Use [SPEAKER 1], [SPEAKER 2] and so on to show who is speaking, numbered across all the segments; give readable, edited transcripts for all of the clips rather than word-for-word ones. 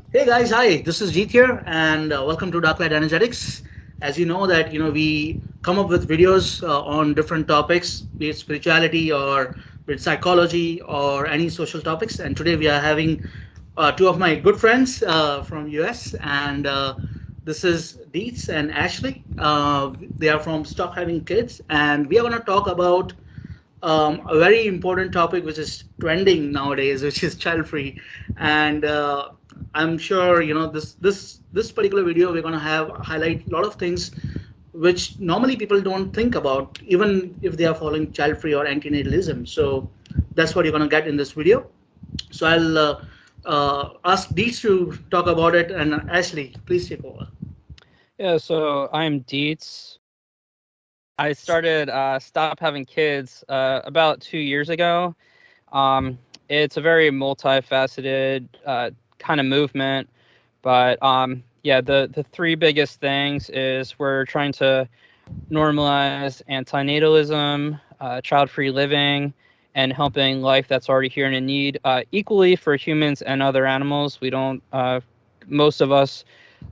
[SPEAKER 1] Hey guys, hi. This is Jeet here, and welcome to DarkLightEnergetics. As you know that we come up with videos on different topics, be it spirituality or with psychology or any social topics. And today we are having two of my good friends from US, and this is Deets and Ashley. They are from Stop Having Kids, and we are going to talk about a very important topic which is trending nowadays, which is child free. And I'm sure this particular video we're going to have highlight a lot of things which normally people don't think about, even if they are following child free or antinatalism. So that's what you're going to get in this video. So I'll ask Deets to talk about it, and Ashley, please take over.
[SPEAKER 2] Yeah, so I'm Dietz. I started Stop Having Kids about 2 years ago. It's a very multifaceted kind of movement, but yeah, the three biggest things is we're trying to normalize antinatalism, child-free living, and helping life that's already here and in need equally for humans and other animals. We don't, most of us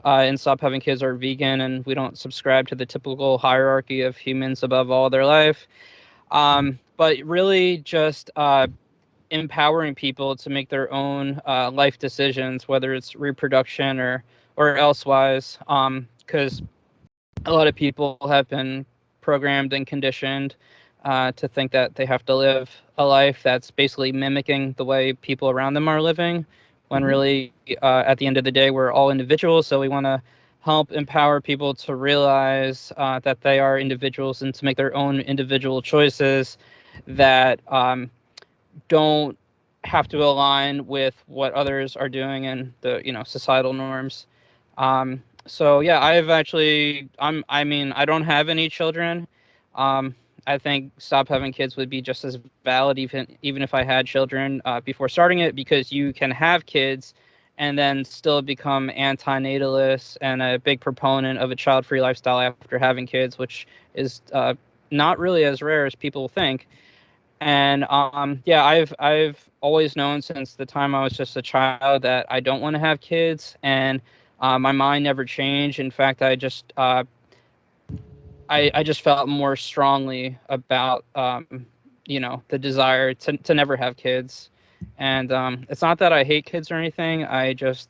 [SPEAKER 2] in Stop Having Kids are vegan, and we don't subscribe to the typical hierarchy of humans above all their life. But really just empowering people to make their own life decisions, whether it's reproduction or elsewise, because a lot of people have been programmed and conditioned to think that they have to live a life that's basically mimicking the way people around them are living, when really, at the end of the day, we're all individuals. So we want to help empower people to realize that they are individuals and to make their own individual choices that don't have to align with what others are doing and the societal norms. So yeah, I mean, I don't have any children. I think Stop Having Kids would be just as valid even if I had children before starting it, because you can have kids and then still become antinatalist and a big proponent of a child-free lifestyle after having kids, which is not really as rare as people think. And yeah, I've always known since the time I was just a child that I don't want to have kids, and my mind never changed. In fact, I just felt more strongly about the desire to never have kids. And it's not that I hate kids or anything. I just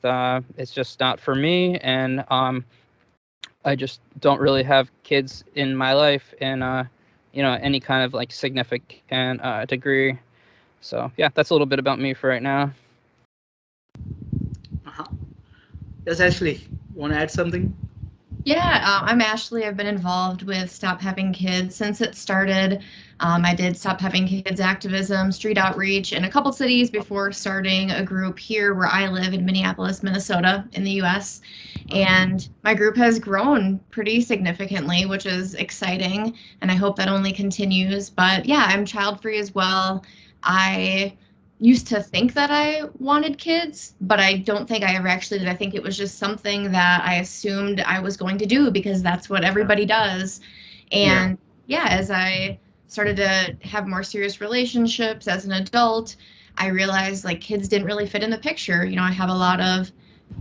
[SPEAKER 2] it's just not for me, and I just don't really have kids in my life in any kind of like significant degree. So yeah, that's a little bit about me for right now.
[SPEAKER 1] Yes, Ashley, want to add something?
[SPEAKER 3] Yeah, I'm Ashley. I've been involved with Stop Having Kids since it started. I did Stop Having Kids activism, street outreach in a couple cities before starting a group here where I live in Minneapolis, Minnesota, in the US. And my group has grown pretty significantly, which is exciting. And I hope that only continues. But yeah, I'm child free as well. I used to think that I wanted kids, but I don't think I ever actually did. I think it was just something that I assumed I was going to do because that's what everybody does. And yeah, as I started to have more serious relationships as an adult, I realized like kids didn't really fit in the picture. I have a lot of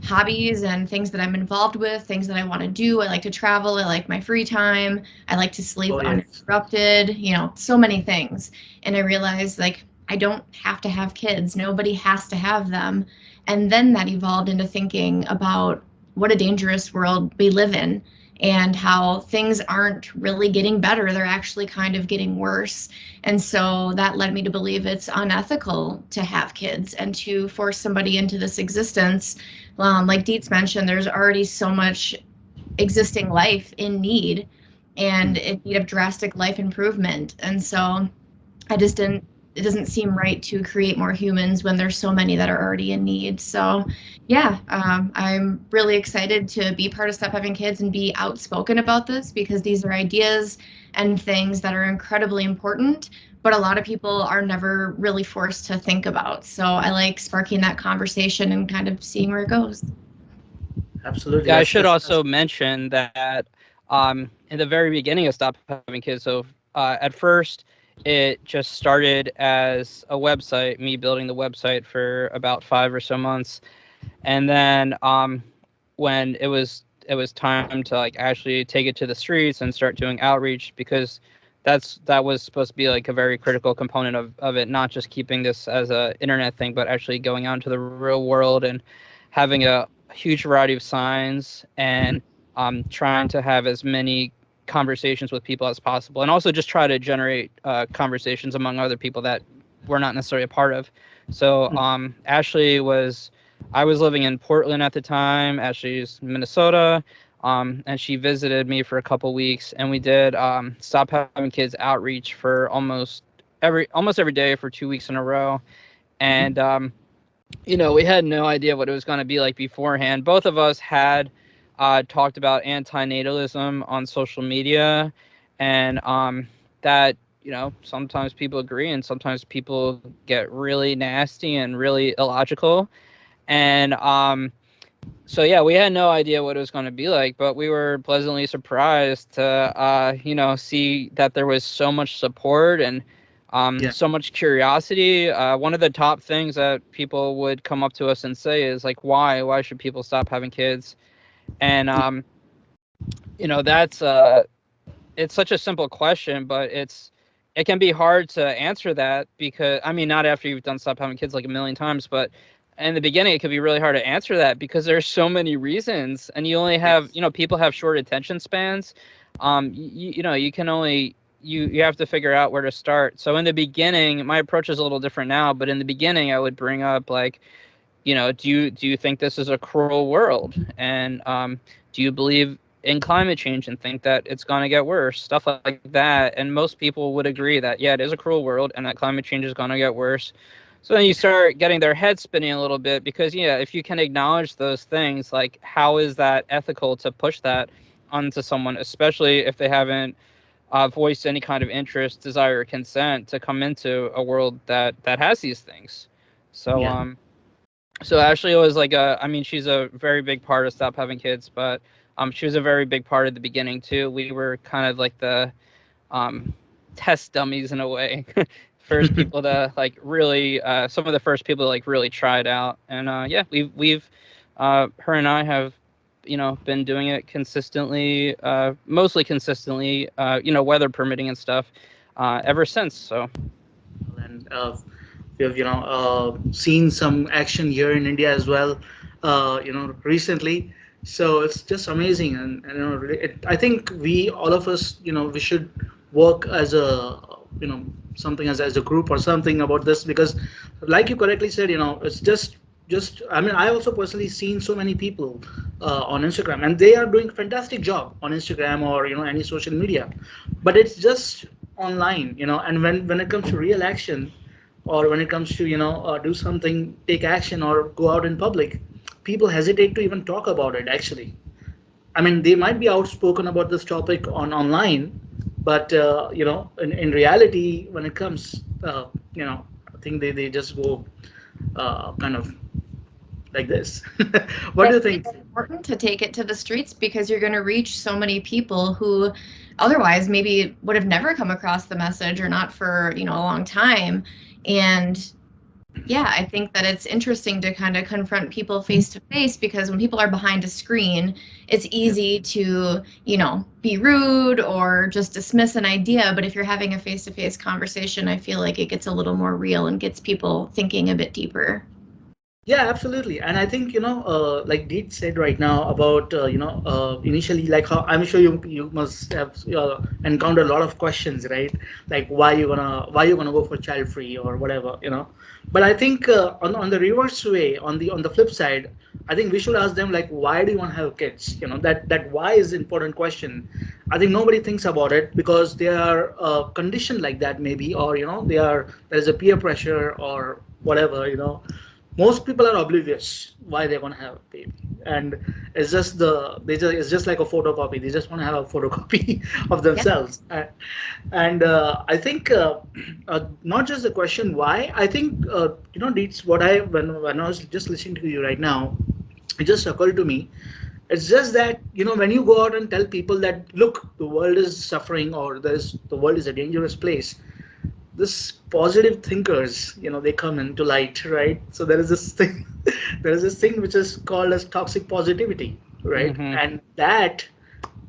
[SPEAKER 3] hobbies and things that I'm involved with, things that I want to do. I like to travel. I like my free time. I like to sleep uninterrupted, so many things. And I realized like, I don't have to have kids. Nobody has to have them. And then that evolved into thinking about what a dangerous world we live in and how things aren't really getting better. They're actually kind of getting worse. And so that led me to believe it's unethical to have kids and to force somebody into this existence. Like Dietz mentioned, there's already so much existing life in need and in need of drastic life improvement. And so I just didn't. It doesn't seem right to create more humans when there's so many that are already in need. So, yeah, I'm really excited to be part of Stop Having Kids and be outspoken about this because these are ideas and things that are incredibly important, but a lot of people are never really forced to think about. So I like sparking that conversation and kind of seeing where it goes.
[SPEAKER 1] Absolutely.
[SPEAKER 2] Yeah, I should
[SPEAKER 1] That's
[SPEAKER 2] also mention that in the very beginning of Stop Having Kids, so at first it just started as a website, me building the website for about 5 or so months, and then when it was time to like actually take it to the streets and start doing outreach, because that was supposed to be like a very critical component of it, not just keeping this as a internet thing, but actually going out into the real world and having a huge variety of signs and trying to have as many conversations with people as possible, and also just try to generate conversations among other people that we're not necessarily a part of. So Ashley was I was living in Portland at the time. Ashley's Minnesota, and she visited me for a couple weeks, and we did Stop Having Kids outreach for almost every day for 2 weeks in a row. And we had no idea what it was going to be like beforehand. Both of us had talked about antinatalism on social media, and that sometimes people agree and sometimes people get really nasty and really illogical. And so yeah, we had no idea what it was going to be like, but we were pleasantly surprised to see that there was so much support and
[SPEAKER 1] yeah.
[SPEAKER 2] so much curiosity. One of the top things that people would come up to us and say is like, why should people stop having kids? And that's it's such a simple question, but it can be hard to answer that, because I mean, not after you've done Stop Having Kids like a million times, but in the beginning it could be really hard to answer that because there's so many reasons, and you only have people have short attention spans. You can only you have to figure out where to start. So in the beginning, my approach is a little different now, but in the beginning I would bring up like, do you think this is a cruel world? And do you believe in climate change and think that it's going to get worse? Stuff like that. And most people would agree that, yeah, it is a cruel world and that climate change is going to get worse. So then you start getting their head spinning a little bit because, yeah, if you can acknowledge those things, like how is that ethical to push that onto someone, especially if they haven't voiced any kind of interest, desire, or consent to come into a world that has these things. So,
[SPEAKER 1] Yeah.
[SPEAKER 2] so Ashley was like she's a very big part of Stop Having Kids, but she was a very big part at the beginning too. We were kind of like the test dummies in a way. First people to like really, some of the first people to like really try it out. And yeah, we've her and I have, been doing it consistently, mostly consistently, weather permitting and stuff, ever since. So.
[SPEAKER 1] And we have seen some action here in India as well, recently. So it's just amazing, and I think we all of us, we should work as a something as a group or something about this, because like you correctly said, it's just I mean, I also personally seen so many people on Instagram, and they are doing fantastic job on Instagram or any social media, but it's just online, and when it comes to real action, or when it comes to do something, take action, or go out in public, people hesitate to even talk about it actually. I mean, they might be outspoken about this topic on online, but in reality, when it comes, I think they just go kind of like this. What do you think?
[SPEAKER 3] It's important to take it to the streets because you're going to reach so many people who otherwise maybe would have never come across the message or not for, a long time. And yeah, I think that it's interesting to kind of confront people face to face because when people are behind a screen, it's easy to, be rude or just dismiss an idea. But if you're having a face to face conversation, I feel like it gets a little more real and gets people thinking a bit deeper.
[SPEAKER 1] Yeah, absolutely. And I think, like Deet said right now about, initially, like how I'm sure you must have encountered a lot of questions, right? Like why you gonna go for child free or whatever. But I think on the reverse way, on the flip side, I think we should ask them like, why do you want to have kids? That why is the important question. I think nobody thinks about it because they are conditioned like that maybe, or there's a peer pressure or whatever. Most people are oblivious why they're going to have a baby, and it's just like a photocopy. They just want to have a photocopy of
[SPEAKER 3] Yeah.
[SPEAKER 1] themselves. And I think not just the question why. I think Deets, what I when I was just listening to you right now, it just occurred to me. It's just that when you go out and tell people that look, the world is suffering, or the world is a dangerous place, this positive thinkers, they come into light, right? So there is this thing, there is this thing which is called as toxic positivity, right?
[SPEAKER 2] Hmm.
[SPEAKER 1] And that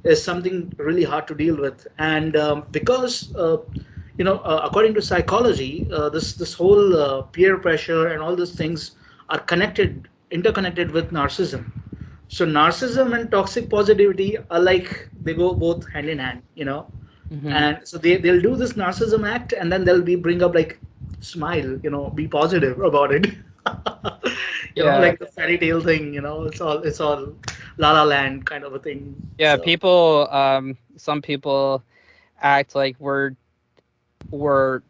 [SPEAKER 1] is something really hard to deal with. And because according to psychology, this whole peer pressure and all these things are interconnected with narcissism. So narcissism and toxic positivity are like they go both hand in hand.
[SPEAKER 2] Hmm.
[SPEAKER 1] And so they'll do this narcissism act, and then they'll be bring up like smile, be positive about it.
[SPEAKER 2] Yeah.
[SPEAKER 1] Like the fairy tale thing, it's all la la land kind of a thing.
[SPEAKER 2] Yeah.
[SPEAKER 1] So
[SPEAKER 2] People. Some people act like we're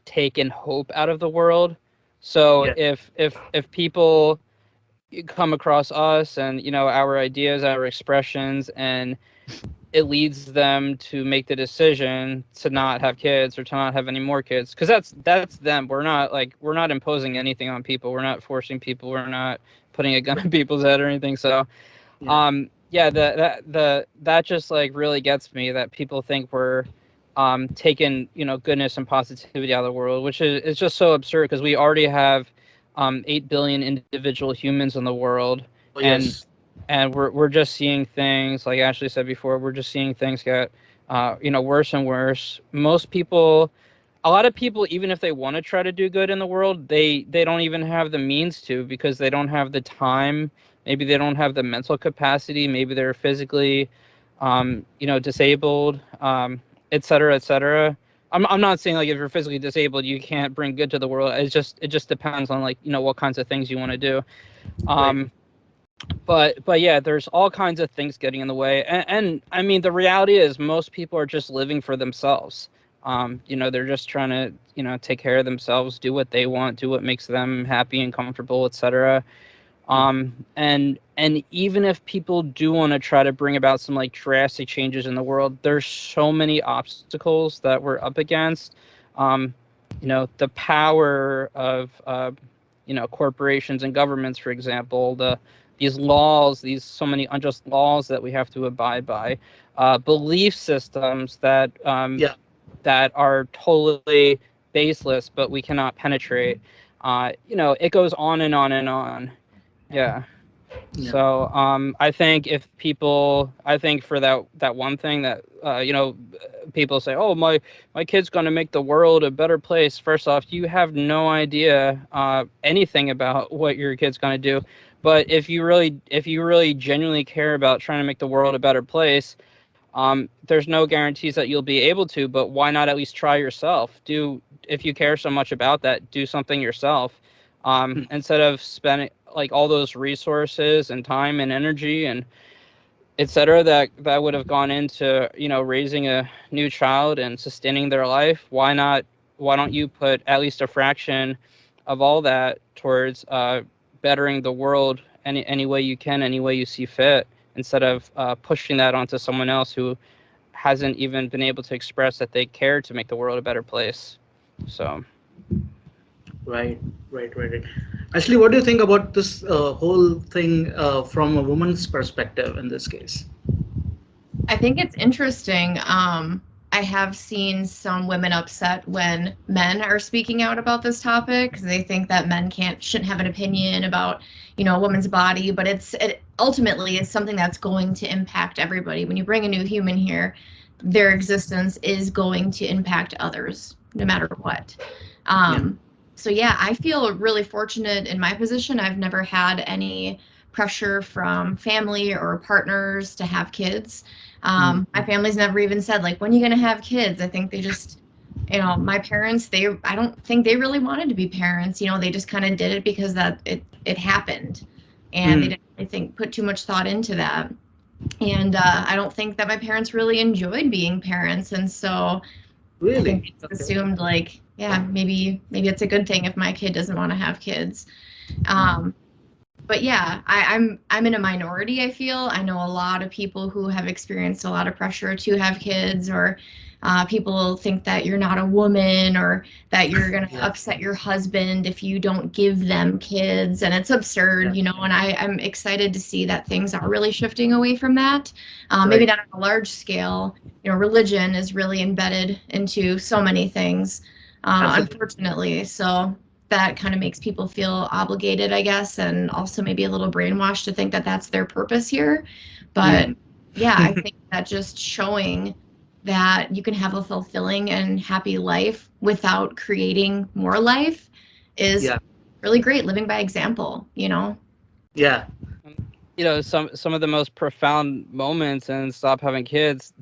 [SPEAKER 2] taking hope out of the world. So
[SPEAKER 1] yeah.
[SPEAKER 2] if people come across us and our ideas, our expressions, and it leads them to make the decision to not have kids or to not have any more kids, because that's them. We're not imposing anything on people. We're not forcing people. We're not putting a gun in people's head or anything. So
[SPEAKER 1] Yeah.
[SPEAKER 2] yeah, that just like really gets me, that people think we're taking goodness and positivity out of the world, which is just so absurd, because we already have 8 billion individual humans in the world.
[SPEAKER 1] Oh
[SPEAKER 2] and
[SPEAKER 1] yes.
[SPEAKER 2] and we're just seeing things, like Ashley said before, we're just seeing things get worse and worse. A lot of people, even if they want to try to do good in the world, they don't even have the means to, because they don't have the time. Maybe they don't have the mental capacity. Maybe they're physically disabled, et cetera, et cetera. I'm not saying like if you're physically disabled you can't bring good to the world. It just depends on, like, what kinds of things you want to do.
[SPEAKER 1] Right.
[SPEAKER 2] um but yeah, there's all kinds of things getting in the way, and I mean, the reality is most people are just living for themselves. They're just trying to take care of themselves, do what they want, do what makes them happy and comfortable, etc. And even if people do want to try to bring about some like drastic changes in the world, there's so many obstacles that we're up against. The power of corporations and governments, for example, these laws, these so many unjust laws that we have to abide by, belief systems
[SPEAKER 1] Yeah.
[SPEAKER 2] that are totally baseless, but we cannot penetrate. It goes on and on and on. Yeah.
[SPEAKER 1] Yeah.
[SPEAKER 2] So I think for that one thing that people say, oh, my kid's going to make the world a better place. First off, you have no idea anything about what your kid's going to do. But if you really genuinely care about trying to make the world a better place, there's no guarantees that you'll be able to. But why not at least try yourself? If you care so much about that, do something yourself, instead of spending like all those resources and time and energy and etc. that would have gone into raising a new child and sustaining their life. Why don't you put at least a fraction of all that towards bettering the world any way you can, any way you see fit, instead of pushing that onto someone else who hasn't even been able to express that they care to make the world a better place. So
[SPEAKER 1] Right. Right. Actually, what do you think about this whole thing from a woman's perspective in this case?
[SPEAKER 3] I think it's interesting. I have seen some women upset when men are speaking out about this topic, because they think that men shouldn't have an opinion about, a woman's body. But it ultimately is something that's going to impact everybody. When you bring a new human here, their existence is going to impact others, no matter what.
[SPEAKER 1] Yeah.
[SPEAKER 3] Um, So yeah, I feel really fortunate in my position. I've never had any pressure from family or partners to have kids. My family's never even said like, when are you going to have kids? I think they just, my parents, I don't think they really wanted to be parents. They just kind of did it because it happened, and they didn't really put too much thought into that. And I don't think that my parents really enjoyed being parents, and so I think
[SPEAKER 1] Really?
[SPEAKER 3] they just
[SPEAKER 1] Okay.
[SPEAKER 3] assumed like, yeah, maybe it's a good thing if my kid doesn't want to have kids. But yeah, I'm in a minority, I feel. I know a lot of people who have experienced a lot of pressure to have kids, or people think that you're not a woman, or that you're going to upset your husband if you don't give them kids. And it's absurd, and I'm excited to see that things are really shifting away from that. Maybe not on a large scale. Religion is really embedded into so many things, unfortunately. So that kind of makes people feel obligated, I guess, and also maybe a little brainwashed to think that that's their purpose here. But yeah, I think that just showing that you can have a fulfilling and happy life without creating more life is really great. Living by example,
[SPEAKER 1] Yeah.
[SPEAKER 2] Some of the most profound moments in doing Stop Having Kids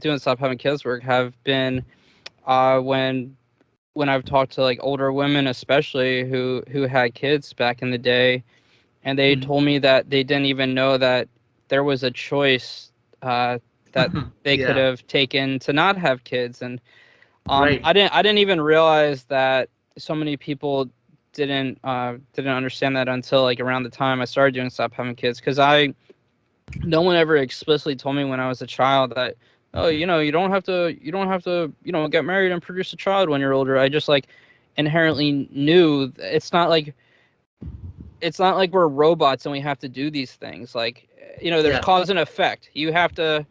[SPEAKER 2] work have been when I've talked to like older women, especially who had kids back in the day, and they told me that they didn't even know that there was a choice that they could have taken to not have kids. And I didn't even realize that so many people didn't understand that until like around the time I started doing Stop Having Kids, because no one ever explicitly told me when I was a child that, oh, you don't have to get married and produce a child when you're older. I just like inherently knew it's not like we're robots and we have to do these things. Like, there's cause and effect. You have to,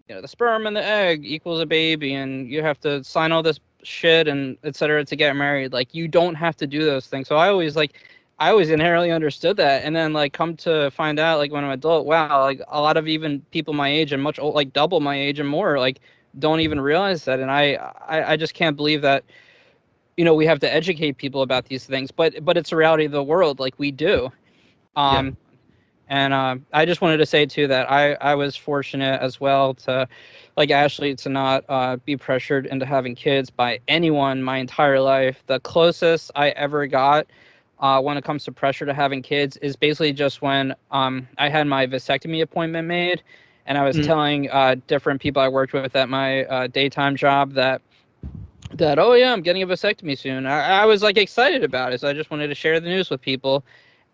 [SPEAKER 2] the sperm and the egg equals a baby, and you have to sign all this shit and etc. to get married. Like, you don't have to do those things. So I always inherently understood that, and then like come to find out like when I'm an adult, wow, like a lot of even people my age and much like double my age and more like don't even realize that. And I just can't believe that we have to educate people about these things, but it's a reality of the world, like we do. And I just wanted to say too that I was fortunate as well to, like Ashley, to not be pressured into having kids by anyone my entire life. The closest I ever got when it comes to pressure to having kids is basically just when I had my vasectomy appointment made, and I was telling different people I worked with at my daytime job that oh yeah, I'm getting a vasectomy soon. I was like excited about it, so I just wanted to share the news with people.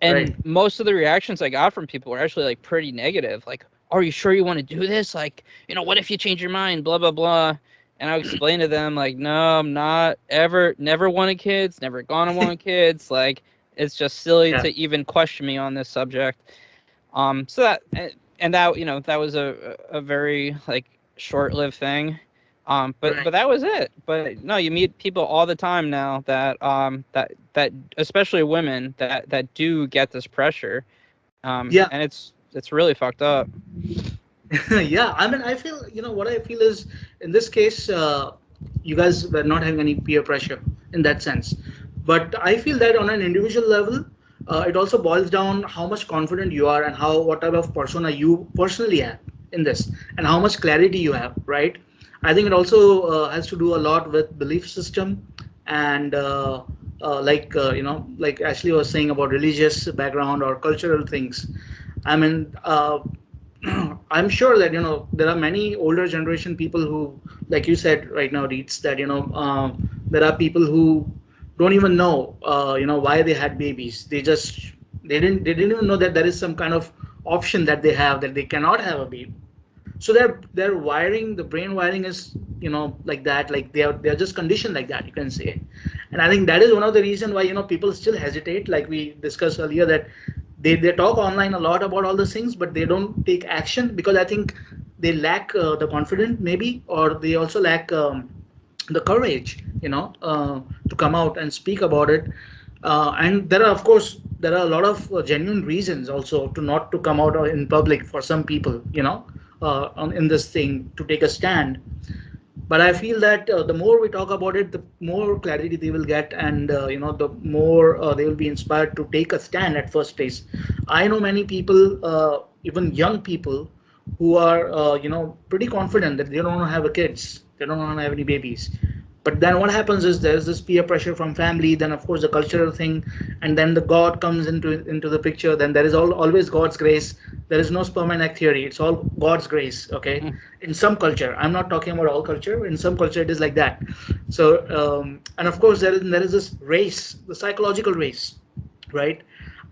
[SPEAKER 2] And most of the reactions I got from people were actually like pretty negative. Like, are you sure you want to do this? Like, what if you change your mind? Blah, blah, blah. And I explain to them like, no, I'm not never wanted kids, never gonna want kids. Like, it's just silly to even question me on this subject. So that, and that, that was a very like short-lived thing. But that was it. But no, you meet people all the time now that that especially women that do get this pressure. And it's really fucked up.
[SPEAKER 1] Yeah, I mean, I feel, what I feel is, in this case, you guys were not having any peer pressure in that sense. But I feel that on an individual level, it also boils down how much confident you are and what type of persona you personally have in this, and how much clarity you have, right? I think it also has to do a lot with belief system, and like Ashley was saying about religious background or cultural things. I mean, I'm sure that there are many older generation people who, like you said right now, Reeds, that there are people who don't even know why they had babies. They didn't even know that there is some kind of option that they have, that they cannot have a baby. So their wiring, the brain wiring is like that, like they're just conditioned like that, you can say. And I think that is one of the reason why people still hesitate, like we discussed earlier, that they talk online a lot about all those things, but they don't take action, because I think they lack the confidence maybe, or they also lack the courage to come out and speak about it. And there are, of course, a lot of genuine reasons also to not to come out in public for some people, in this thing, to take a stand. But I feel that the more we talk about it, the more clarity they will get, and the more they will be inspired to take a stand at first place. I know many people, even young people, who are pretty confident that they don't want to have a kids, they don't want to have any babies. But then what happens is there's this peer pressure from family, then of course the cultural thing, and then the God comes into the picture. Then there is always God's grace. There is no sperm and egg theory. It's all God's grace. Okay, in some culture, I'm not talking about all culture. In some culture, it is like that. So and of course there is this race, the psychological race, right?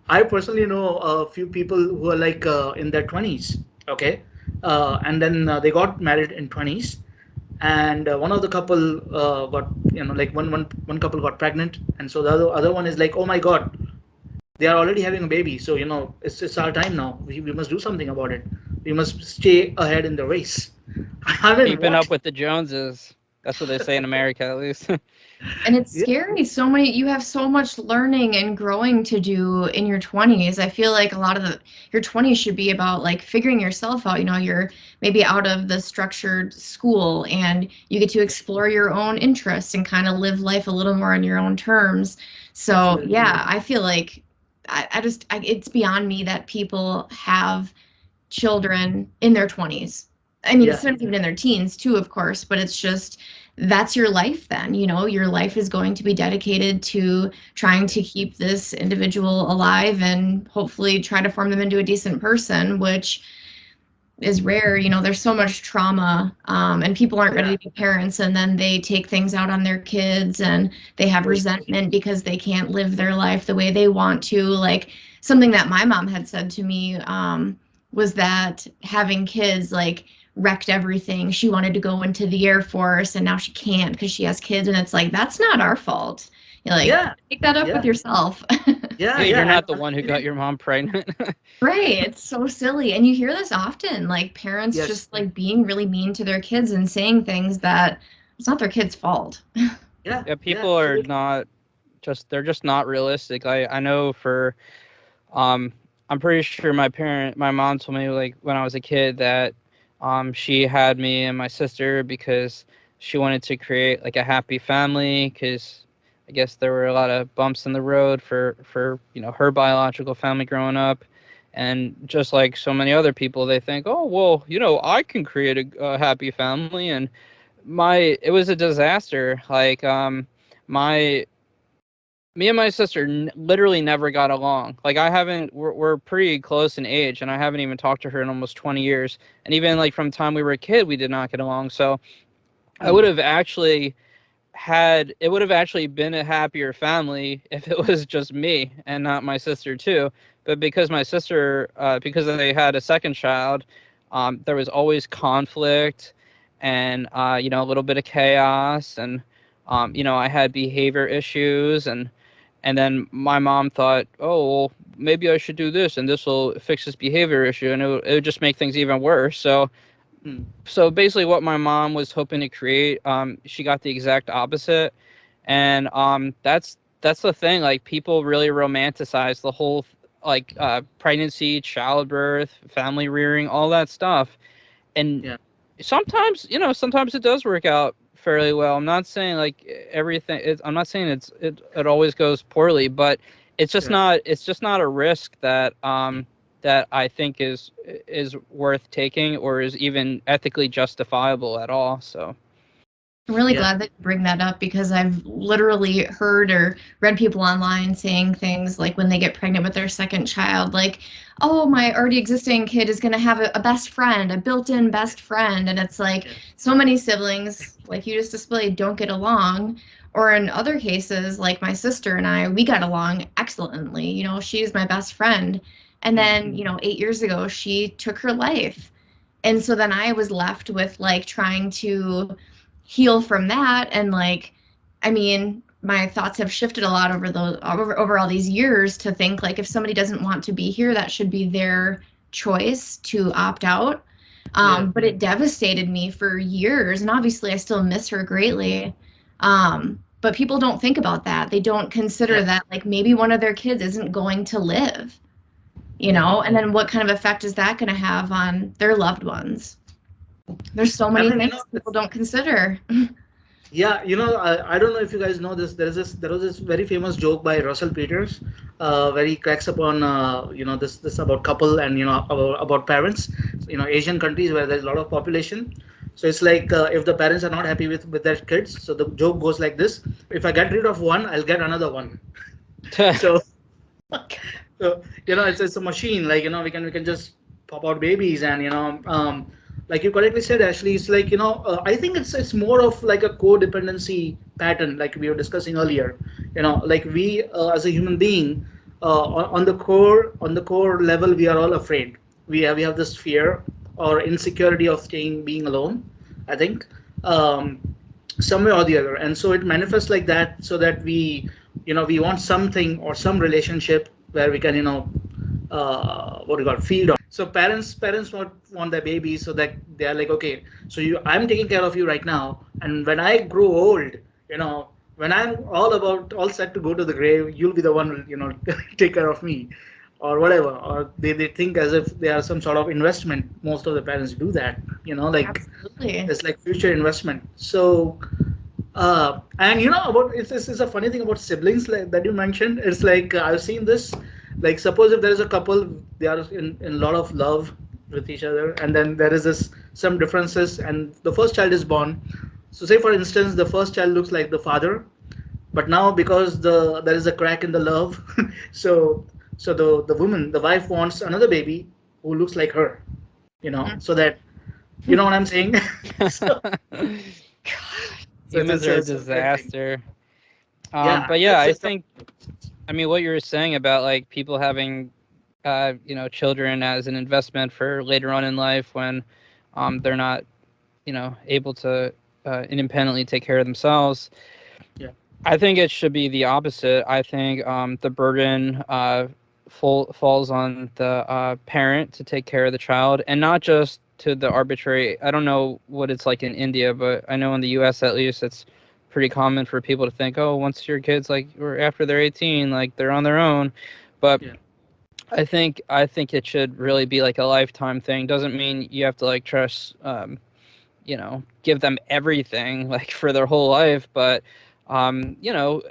[SPEAKER 1] I personally know a few people who are like in their 20s, okay, and then they got married in 20s, and one of the couple got, like one couple got pregnant, and so the other one is like, oh my God, they are already having a baby, so it's our time now. We must do something about it. We must stay ahead in the race. I mean,
[SPEAKER 2] Keeping
[SPEAKER 1] what?
[SPEAKER 2] up with the Joneses. That's what they say in America, at least.
[SPEAKER 3] And it's
[SPEAKER 1] Yeah,
[SPEAKER 3] scary. You have so much learning and growing to do in your 20s. I feel like a lot of your 20s should be about like figuring yourself out. You're maybe out of the structured school and you get to explore your own interests and kind of live life a little more on your own terms. So,
[SPEAKER 1] absolutely.
[SPEAKER 3] yeah, I feel like it's beyond me that people have children in their 20s. I mean,
[SPEAKER 1] Yeah,
[SPEAKER 3] it's not even in their teens too, of course, but it's just that's your life then. Your life is going to be dedicated to trying to keep this individual alive and hopefully try to form them into a decent person, which is rare. There's so much trauma, and people aren't
[SPEAKER 1] yeah,
[SPEAKER 3] ready to be parents, and then they take things out on their kids, and they have
[SPEAKER 1] very true.
[SPEAKER 3] resentment because they can't live their life the way they want to. Like something that my mom had said to me was that having kids like wrecked everything. She wanted to go into the Air Force, and now she can't because she has kids, and it's like that's not our fault. You're like,
[SPEAKER 1] Yeah,
[SPEAKER 3] take that up
[SPEAKER 1] yeah,
[SPEAKER 3] with yourself.
[SPEAKER 1] yeah,
[SPEAKER 2] Yeah, you're
[SPEAKER 1] yeah,
[SPEAKER 2] not the one who got your mom pregnant.
[SPEAKER 3] Right, it's so silly. And you hear this often, like parents
[SPEAKER 1] yes,
[SPEAKER 3] just like being really mean to their kids and saying things that it's not their kid's fault.
[SPEAKER 1] yeah,
[SPEAKER 2] Yeah,
[SPEAKER 1] yeah,
[SPEAKER 2] people are
[SPEAKER 1] absolutely.
[SPEAKER 2] not they're just not realistic. I know for um I'm pretty sure my mom told me like when I was a kid that she had me and my sister because she wanted to create like a happy family because I guess there were a lot of bumps in the road for her biological family growing up. And just like so many other people, they think, oh well, I can create a happy family. And it was a disaster. Like my me and my sister literally never got along. Like I haven't we're pretty close in age, and I haven't even talked to her in almost 20 years. And even like from the time we were a kid, we did not get along. So I would
[SPEAKER 1] Hmm.
[SPEAKER 2] have actually it would have actually been a happier family if it was just me and not my sister too. But because my sister because they had a second child, there was always conflict and a little bit of chaos. And I had behavior issues. And then my mom thought, oh, well, maybe I should do this, and this will fix this behavior issue, and it would just make things even worse.
[SPEAKER 1] Hmm.
[SPEAKER 2] So basically, what my mom was hoping to create, she got the exact opposite. And that's the thing. Like people really romanticize the whole like pregnancy, childbirth, family rearing, all that stuff. And
[SPEAKER 1] Yeah,
[SPEAKER 2] sometimes it does work out fairly well. I'm not saying like everything. I'm not saying it always goes poorly, but
[SPEAKER 1] yeah.
[SPEAKER 2] it's just not a risk that I think is worth taking or is even ethically justifiable at all. So
[SPEAKER 3] I'm really
[SPEAKER 1] Yeah.
[SPEAKER 3] glad that you bring that up because I've literally heard or read people online saying things like when they get pregnant with their second child, like, oh, my already existing kid is going to have a best friend, a built-in best friend. And it's like
[SPEAKER 1] Yeah.
[SPEAKER 3] so many siblings, like you just displayed, don't get along. Or in other cases, like my sister and I, we got along excellently. She's my best friend. And
[SPEAKER 1] Hmm.
[SPEAKER 3] then, 8 years ago, she took her life. And so then I was left with like trying to heal from that. And like, I mean, my thoughts have shifted a lot over all these years to think like if somebody doesn't want to be here, that should be their choice to opt out.
[SPEAKER 1] Yeah.
[SPEAKER 3] But it devastated me for years, and obviously I still miss her greatly. But people don't think about that. They don't consider
[SPEAKER 1] Yeah.
[SPEAKER 3] that like maybe one of their kids isn't going to live,
[SPEAKER 1] Yeah.
[SPEAKER 3] and then what kind of effect is that going to have on their loved ones? There's so
[SPEAKER 1] I
[SPEAKER 3] many
[SPEAKER 1] mean,
[SPEAKER 3] things people don't consider.
[SPEAKER 1] yeah, I don't know if you guys know this. There was this very famous joke by Russell Peters, where he cracks upon this about couple and about parents. Asian countries where there's a lot of population. So it's like if the parents are not happy with their kids, so the joke goes like this: if I get rid of one, I'll get another one. So it's a machine. Like we can just pop out babies, and like you correctly said, Ashley, it's like I think it's more of like a codependency pattern, like we were discussing earlier. Like we as a human being, on the core level, we are all afraid. We have this fear or insecurity of staying being alone. I think. Some way or the other, and so it manifests like that, so that we want something or some relationship where we can what do you call feed on. So parents want their babies, so that they are like, okay, so I'm taking care of you right now, and when I grow old, you know when I'm all set to go to the grave, you'll be the one who take care of me, or whatever. Or they think as if they are some sort of investment. Most of the parents do that, like
[SPEAKER 3] Absolutely.
[SPEAKER 1] it's like future investment. So and about it's a funny thing about siblings, like that you mentioned. It's like I've seen this. Like suppose if there is a couple, they are in a lot of love with each other, and then there is this some differences, and the first child is born. So say for instance, the first child looks like the father, but now because there is a crack in the love, so the woman, the wife wants another baby who looks like her, so that what I'm saying. so, so
[SPEAKER 2] Humans are a
[SPEAKER 1] it's a weird thing.
[SPEAKER 2] disaster.
[SPEAKER 1] Yeah,
[SPEAKER 2] But yeah,
[SPEAKER 1] that's
[SPEAKER 2] I
[SPEAKER 1] just
[SPEAKER 2] think, I mean, what you were saying about like people having, children as an investment for later on in life when, they're not, able to independently take care of themselves.
[SPEAKER 1] yeah,
[SPEAKER 2] I think it should be the opposite. I think the burden falls on the parent to take care of the child, and not just to the arbitrary. I don't know what it's like in India, but I know in the U.S. at least it's pretty common for people to think, oh, once your kids like or after they're 18, like they're on their own. But
[SPEAKER 1] yeah,
[SPEAKER 2] I think it should really be like a lifetime thing. Doesn't mean you have to like trust give them everything like for their whole life, but um, you know,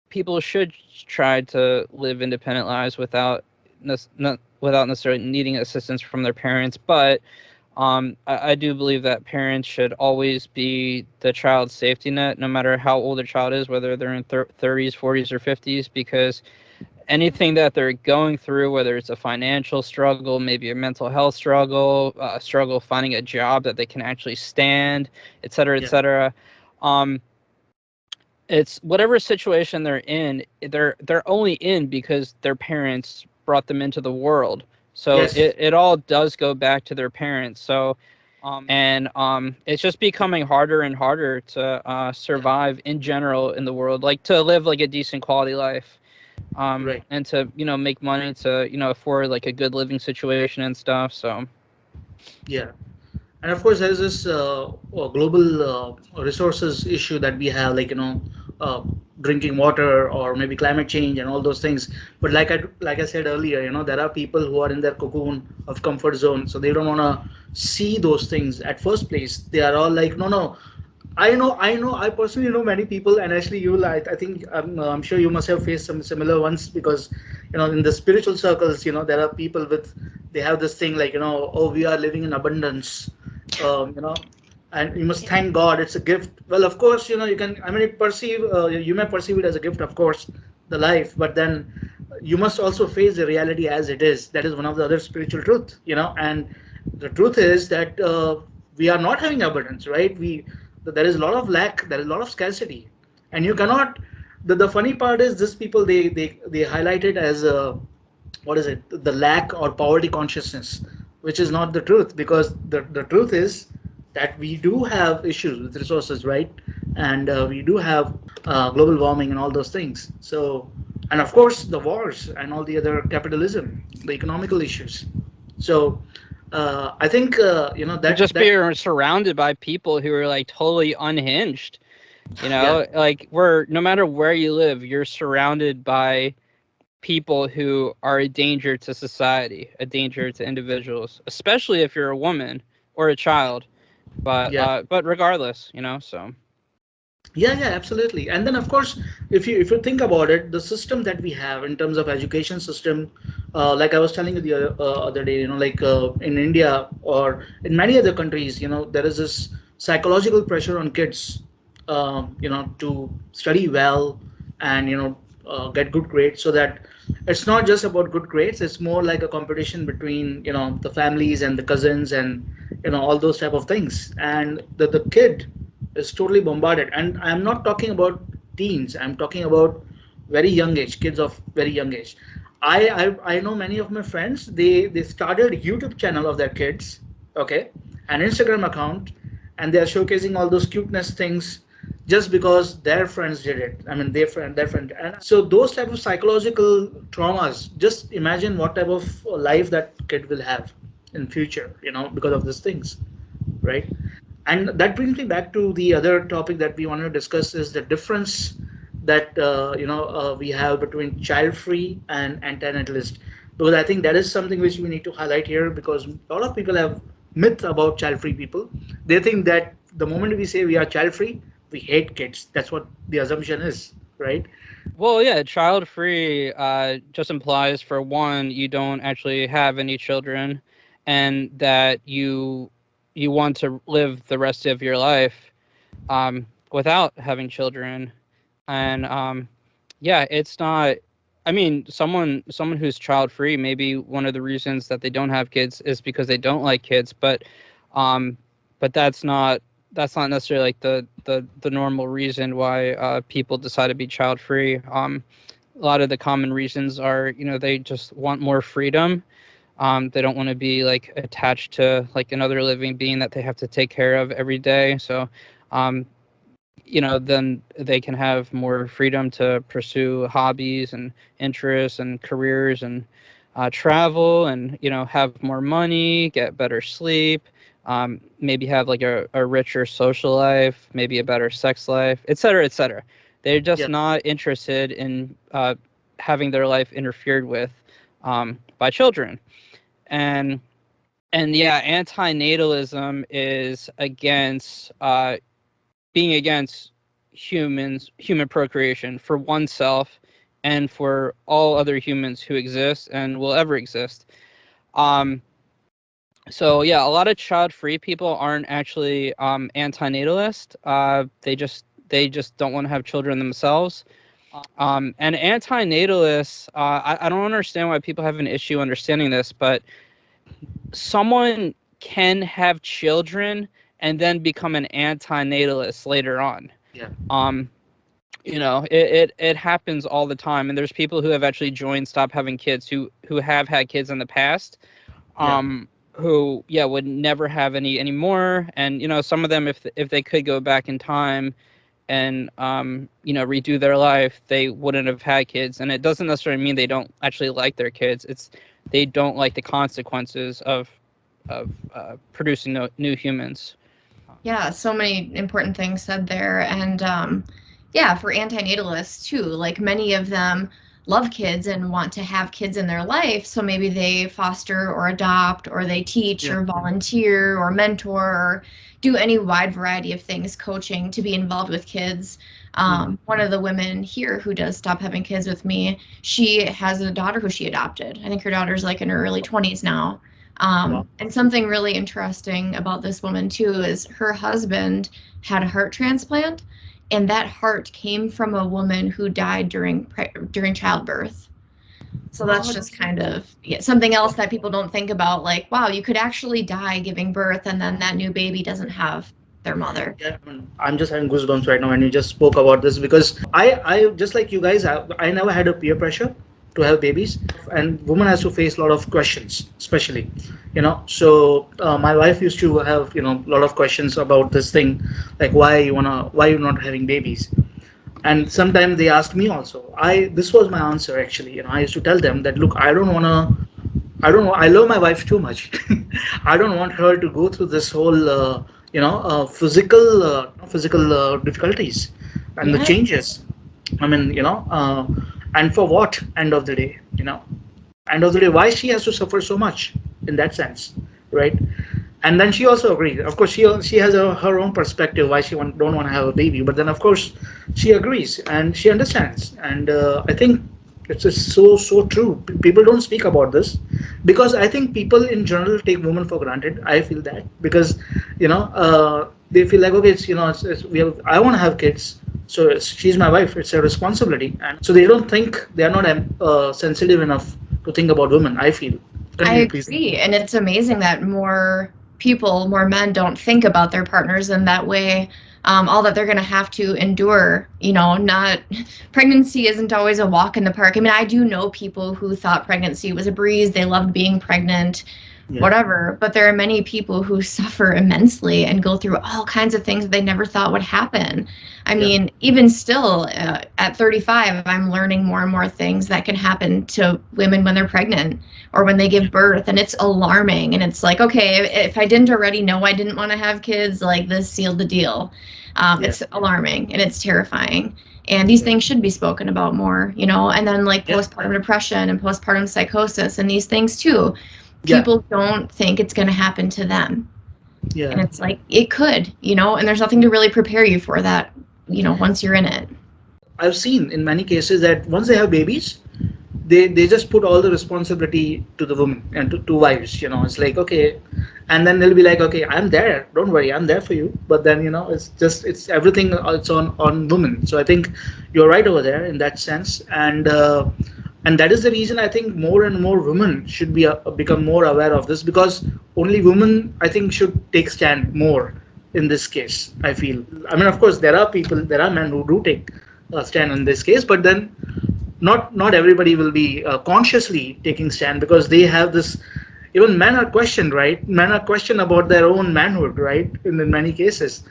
[SPEAKER 2] people should try to live independent lives without necessarily needing assistance from their parents. But I do believe that parents should always be the child's safety net, no matter how old their child is, whether they're in 30s, 40s, or 50s, because anything that they're going through, whether it's a financial struggle, maybe a mental health struggle, a struggle finding a job that they can actually stand, et cetera, et
[SPEAKER 1] yeah,
[SPEAKER 2] cetera. Um, it's whatever situation they're in, they're only in because their parents brought them into the world. So
[SPEAKER 1] yes,
[SPEAKER 2] it all does go back to their parents. So it's just becoming harder and harder to
[SPEAKER 1] yeah,
[SPEAKER 2] survive in general in the world, like to live like a decent quality life,
[SPEAKER 1] right,
[SPEAKER 2] and to make money to afford like a good living situation and stuff. So
[SPEAKER 1] yeah. And of course, there is this global resources issue that we have, like uh, drinking water or maybe climate change and all those things. But like I said earlier, there are people who are in their cocoon of comfort zone, so they don't want to see those things at first place. They are all like, no, no. I know. I personally know many people, and actually, I think, I'm sure you must have faced some similar ones, because, in the spiritual circles, there are people they have this thing like, oh, we are living in abundance, um, you know, and you must thank God. It's a gift. Well, of course, I mean, you may perceive it as a gift, of course, the life, but then you must also face the reality as it is. That is one of the other spiritual truth, and the truth is that we are not having abundance, right? There is a lot of lack, there is a lot of scarcity, and you cannot. The funny part is, this people, they highlight it as a, what is it, the lack or poverty consciousness, which is not the truth, because the truth is that we do have issues with resources, right? And we do have global warming and all those things. So, and of course the wars and all the other capitalism, the economical issues. So I think
[SPEAKER 2] you're
[SPEAKER 1] that
[SPEAKER 2] just
[SPEAKER 1] that
[SPEAKER 2] being surrounded by people who are like totally unhinged.
[SPEAKER 1] yeah,
[SPEAKER 2] Like no matter where you live, you're surrounded by people who are a danger to society, a danger to individuals, especially if you're a woman or a child.
[SPEAKER 1] Yeah.
[SPEAKER 2] But regardless, so
[SPEAKER 1] Yeah, absolutely. And then, of course, if you think about it, the system that we have in terms of education system, like I was telling you the other day, like in India or in many other countries, there is this psychological pressure on kids, to study well and get good grades, so that it's not just about good grades. It's more like a competition between the families and the cousins and all those type of things, and the kid is totally bombarded. And I'm not talking about teens, I'm talking about very young age kids of very young age. I know many of my friends, they started YouTube channel of their kids, okay, an Instagram account, and they are showcasing all those cuteness things just because their friends did it. I mean, their friend. And so those type of psychological traumas, just imagine what type of life that kid will have in future, because of these things, right? And that brings me back to the other topic that we want to discuss, is the difference that we have between child-free and antinatalist, because I think that is something which we need to highlight here, because a lot of people have myth about child-free people. They think that the moment we say we are child-free, we hate kids. That's what the assumption is, right?
[SPEAKER 2] well, yeah, child free just implies, for one, you don't actually have any children, and that you want to live the rest of your life without having children. And yeah, it's not. I mean, someone who's child free, maybe one of the reasons that they don't have kids is because they don't like kids, um, but that's not necessarily like the normal reason why people decide to be child free. A lot of the common reasons are, they just want more freedom. They don't want to be like attached to like another living being that they have to take care of every day. So um, then they can have more freedom to pursue hobbies and interests and careers and travel, and have more money, get better sleep, maybe have like a richer social life, maybe a better sex life, et cetera, et cetera. They're just
[SPEAKER 1] Yeah.
[SPEAKER 2] not interested in having their life interfered with by children. And and yeah, antinatalism is against being against human procreation for oneself and for all other humans who exist and will ever exist. Um, so yeah, a lot of child-free people aren't actually antinatalist. They just don't want to have children themselves. And antinatalists, I don't understand why people have an issue understanding this, but someone can have children and then become an antinatalist later on.
[SPEAKER 1] Yeah.
[SPEAKER 2] Um, it happens all the time, and there's people who have actually joined Stop Having Kids who have had kids in the past,
[SPEAKER 1] Yeah.
[SPEAKER 2] who would never have any anymore. And some of them, if they could go back in time and redo their life, they wouldn't have had kids. And it doesn't necessarily mean they don't actually like their kids. It's they don't like the consequences of producing new humans.
[SPEAKER 3] Yeah, so many important things said there. And yeah, for antinatalists too, like many of them love kids and want to have kids in their life. So maybe they foster or adopt, or they teach
[SPEAKER 1] Yeah.
[SPEAKER 3] or volunteer or mentor or do any wide variety of things, coaching to be involved with kids. One of the women here who does Stop Having Kids with me, she has a daughter who she adopted. I think her daughter's like in her early 20s now.
[SPEAKER 1] Wow.
[SPEAKER 3] And something really interesting about this woman too is her husband had a heart transplant, and that heart came from a woman who died during childbirth. So that's
[SPEAKER 1] What?
[SPEAKER 3] just kind of something else that people don't think about. Like, wow, you could actually die giving birth, and then that new baby doesn't have their mother.
[SPEAKER 1] Yeah, I mean, I'm just having goosebumps right now when you just spoke about this, because I just like you guys, I never had a peer pressure to have babies, and woman has to face a lot of questions, especially, So my wife used to have a lot of questions about this thing, like why you're not having babies, and sometimes they asked me also. This was my answer actually. I used to tell them that, look, I don't wanna. I don't know. I love my wife too much. I don't want her to go through this whole, physical difficulties and the
[SPEAKER 3] Yeah.
[SPEAKER 1] changes. I mean, and for what? End of the day, end of the day, why she has to suffer so much in that sense, right? And then she also agreed. Of course, she has her own perspective why she don't want to have a baby. But then, of course, she agrees and she understands. And I think it's just so true. People don't speak about this because I think people in general take women for granted. I feel that because they feel like, okay, it's we have, I want to have kids, so she's my wife. It's a responsibility, and so they don't think, they are not sensitive enough to think about women. I feel.
[SPEAKER 3] I
[SPEAKER 1] Continue, please.
[SPEAKER 3] agree. And it's amazing that more people, more men don't think about their partners in that way. All that they're going to have to endure, not pregnancy isn't always a walk in the park. I mean, I do know people who thought pregnancy was a breeze. They loved being pregnant,
[SPEAKER 1] Yeah.
[SPEAKER 3] whatever. But there are many people who suffer immensely and go through all kinds of things that they never thought would happen. I mean, even still at 35, I'm learning more and more things that can happen to women when they're pregnant or when they give birth. And it's alarming. And it's like, okay, if I didn't already know I didn't want to have kids, like this sealed the deal. It's alarming and it's terrifying. And these things should be spoken about more, and then like postpartum depression and postpartum psychosis and these things too. People don't think it's going to happen to them.
[SPEAKER 1] Yeah.
[SPEAKER 3] And it's like, it could, and there's nothing to really prepare you for that, once you're in it.
[SPEAKER 1] I've seen in many cases that once they have babies, they just put all the responsibility to the woman and to wives. It's like, okay, and then they'll be like, okay, I'm there, don't worry, I'm there for you. But then it's everything, it's on women. So I think you're right over there in that sense, and that is the reason I think more and more women should be become more aware of this, because only women, I think, should take stand more in this case. I feel. I mean, of course, there are men who do take a stand in this case, but then not everybody will be consciously taking stand, because they have this. Even men are questioned, right? Men are questioned about their own manhood, right? In many cases,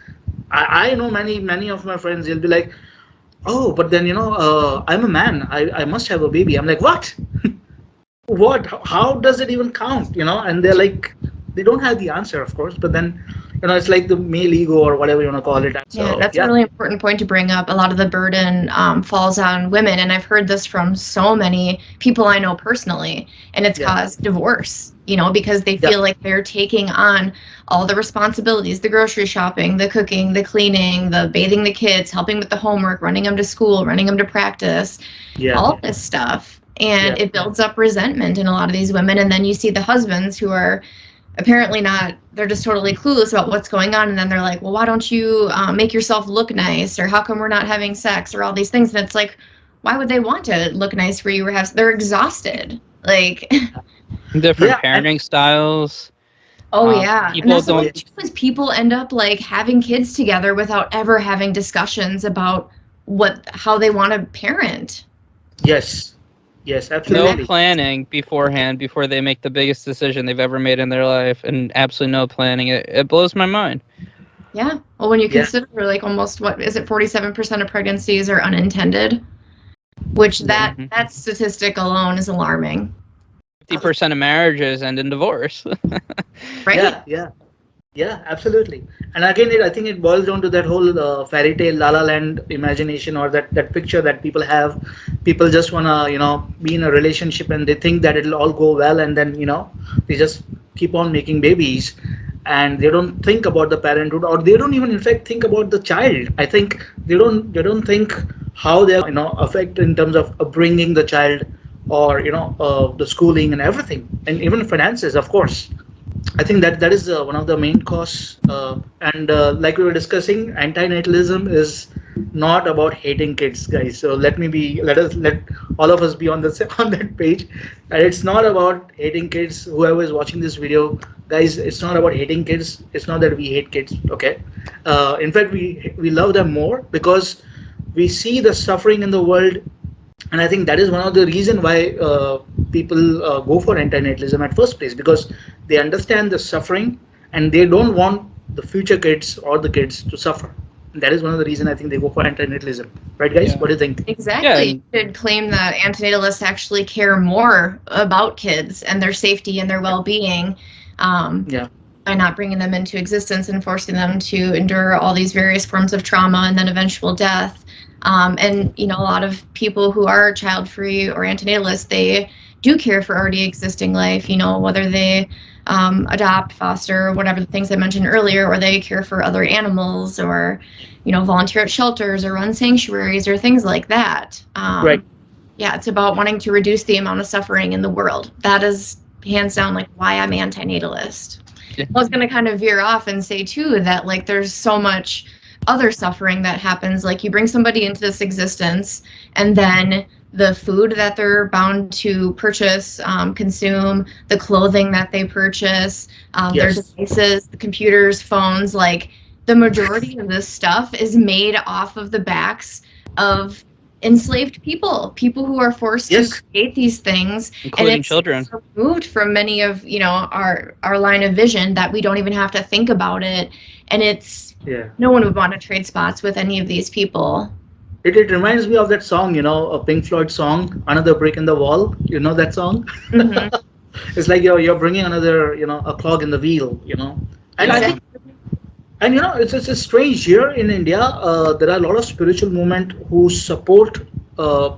[SPEAKER 1] I know many of my friends. They'll be like, oh, but then I'm a man. I must have a baby. I'm like, what? What? How does it even count? And they're like, they don't have the answer, of course. But then, it's like the male ego or whatever you want to call it. So,
[SPEAKER 3] that's a really important point to bring up. A lot of the burden falls on women, and I've heard this from so many people I know personally, and it's caused divorce. Because they feel like they're taking on all the responsibilities, the grocery shopping, the cooking, the cleaning, the bathing the kids, helping with the homework, running them to school, running them to practice, all this stuff. And it builds up resentment in a lot of these women. And then you see the husbands who are apparently not, they're just totally clueless about what's going on. And then they're like, well, why don't you make yourself look nice? Or how come we're not having sex? Or all these things. And it's like, why would they want to look nice for you? Or they're exhausted. Like...
[SPEAKER 2] Different parenting styles.
[SPEAKER 3] Oh yeah,
[SPEAKER 2] people
[SPEAKER 3] and that's
[SPEAKER 2] don't.
[SPEAKER 3] People end up like having kids together without ever having discussions about how they want to parent.
[SPEAKER 1] Yes, absolutely.
[SPEAKER 2] No planning beforehand before they make the biggest decision they've ever made in their life, and absolutely no planning. It blows my mind.
[SPEAKER 3] Yeah. Well, when you consider like almost 47% of pregnancies are unintended, which that statistic alone is alarming.
[SPEAKER 2] 50% of marriages end in divorce.
[SPEAKER 3] Right?
[SPEAKER 1] Yeah, absolutely. And again, I think it boils down to that whole fairy tale, La La Land imagination, or that picture that people have. People just wanna, be in a relationship, and they think that it'll all go well, and then they just keep on making babies, and they don't think about the parenthood, or they don't even, in fact, think about the child. I think they don't think how they affect in terms of upbringing the child, or the schooling and everything, and even finances, of course. I think that is one of the main cause, and like we were discussing, antinatalism is not about hating kids, guys. So let all of us be on that page. And it's not about hating kids. Whoever is watching this video, guys, it's not about hating kids. It's not that we hate kids, okay? In fact, we love them more because we see the suffering in the world. And I think that is one of the reasons why people go for antinatalism at first place, because they understand the suffering and they don't want the future kids or the kids to suffer. And that is one of the reasons I think they go for antinatalism. Right, guys? What do you think?
[SPEAKER 3] Exactly. Yeah. You could claim that antinatalists actually care more about kids and their safety and their well-being by not bringing them into existence and forcing them to endure all these various forms of trauma and then eventual death. And a lot of people who are child-free or antinatalist, they do care for already existing life, whether they adopt, foster, whatever the things I mentioned earlier, or they care for other animals, or volunteer at shelters or run sanctuaries or things like that.
[SPEAKER 1] Right.
[SPEAKER 3] Yeah, it's about wanting to reduce the amount of suffering in the world. That is hands down like why I'm antinatalist.
[SPEAKER 2] Yeah.
[SPEAKER 3] I was going to kind of veer off and say too that like there's so much other suffering that happens. Like you bring somebody into this existence, and then the food that they're bound to purchase, consume, the clothing that they purchase, their
[SPEAKER 1] Yes.
[SPEAKER 3] devices, the computers, phones, like the majority of this stuff is made off of the backs of enslaved people who are forced to
[SPEAKER 1] Yes.
[SPEAKER 3] create these things,
[SPEAKER 2] Including
[SPEAKER 3] and it's
[SPEAKER 2] children.
[SPEAKER 3] removed from many of our line of vision that we don't even have to think about it, and it's
[SPEAKER 1] Yeah.
[SPEAKER 3] no one would want to trade spots with any of these people.
[SPEAKER 1] It reminds me of that song, a Pink Floyd song, Another Brick in the Wall. You know that song?
[SPEAKER 3] Mm-hmm.
[SPEAKER 1] It's like you're bringing another, a clog in the wheel. And I
[SPEAKER 2] Yeah.
[SPEAKER 1] think, and it's strange here in India. There are a lot of spiritual movement who support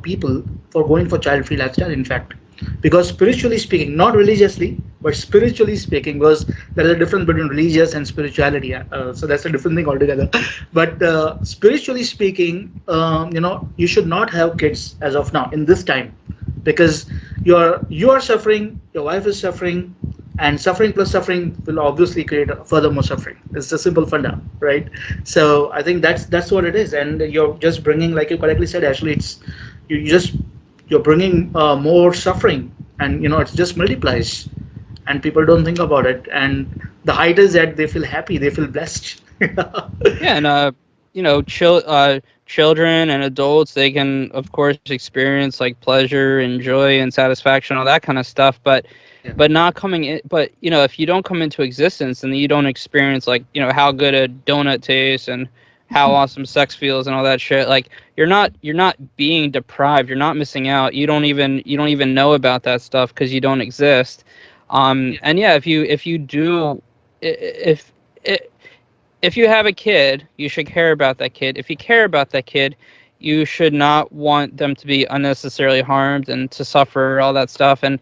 [SPEAKER 1] people for going for child-free lifestyle. In fact, because spiritually speaking, not religiously, but spiritually speaking, because there is a difference between religious and spirituality. So that's a different thing altogether. But spiritually speaking, you should not have kids as of now in this time, because you are suffering, your wife is suffering, and suffering plus suffering will obviously create further more suffering. It's a simple funda, right? So I think that's what it is, and you're just bringing, like you correctly said, Ashley, it's you're bringing more suffering, and it just multiplies, and people don't think about it, and the height is that they feel happy, they feel blessed.
[SPEAKER 2] Yeah, and children and adults, they can of course experience like pleasure and joy and satisfaction, all that kind of stuff. But
[SPEAKER 1] Yeah.
[SPEAKER 2] not coming in. But if you don't come into existence and you don't experience like how good a donut tastes and how awesome sex feels and all that shit, like you're not being deprived. You're not missing out. You don't even know about that stuff because you don't exist. And yeah, if you do, if if you have a kid, you should care about that kid. If you care about that kid, you should not want them to be unnecessarily harmed and to suffer all that stuff. And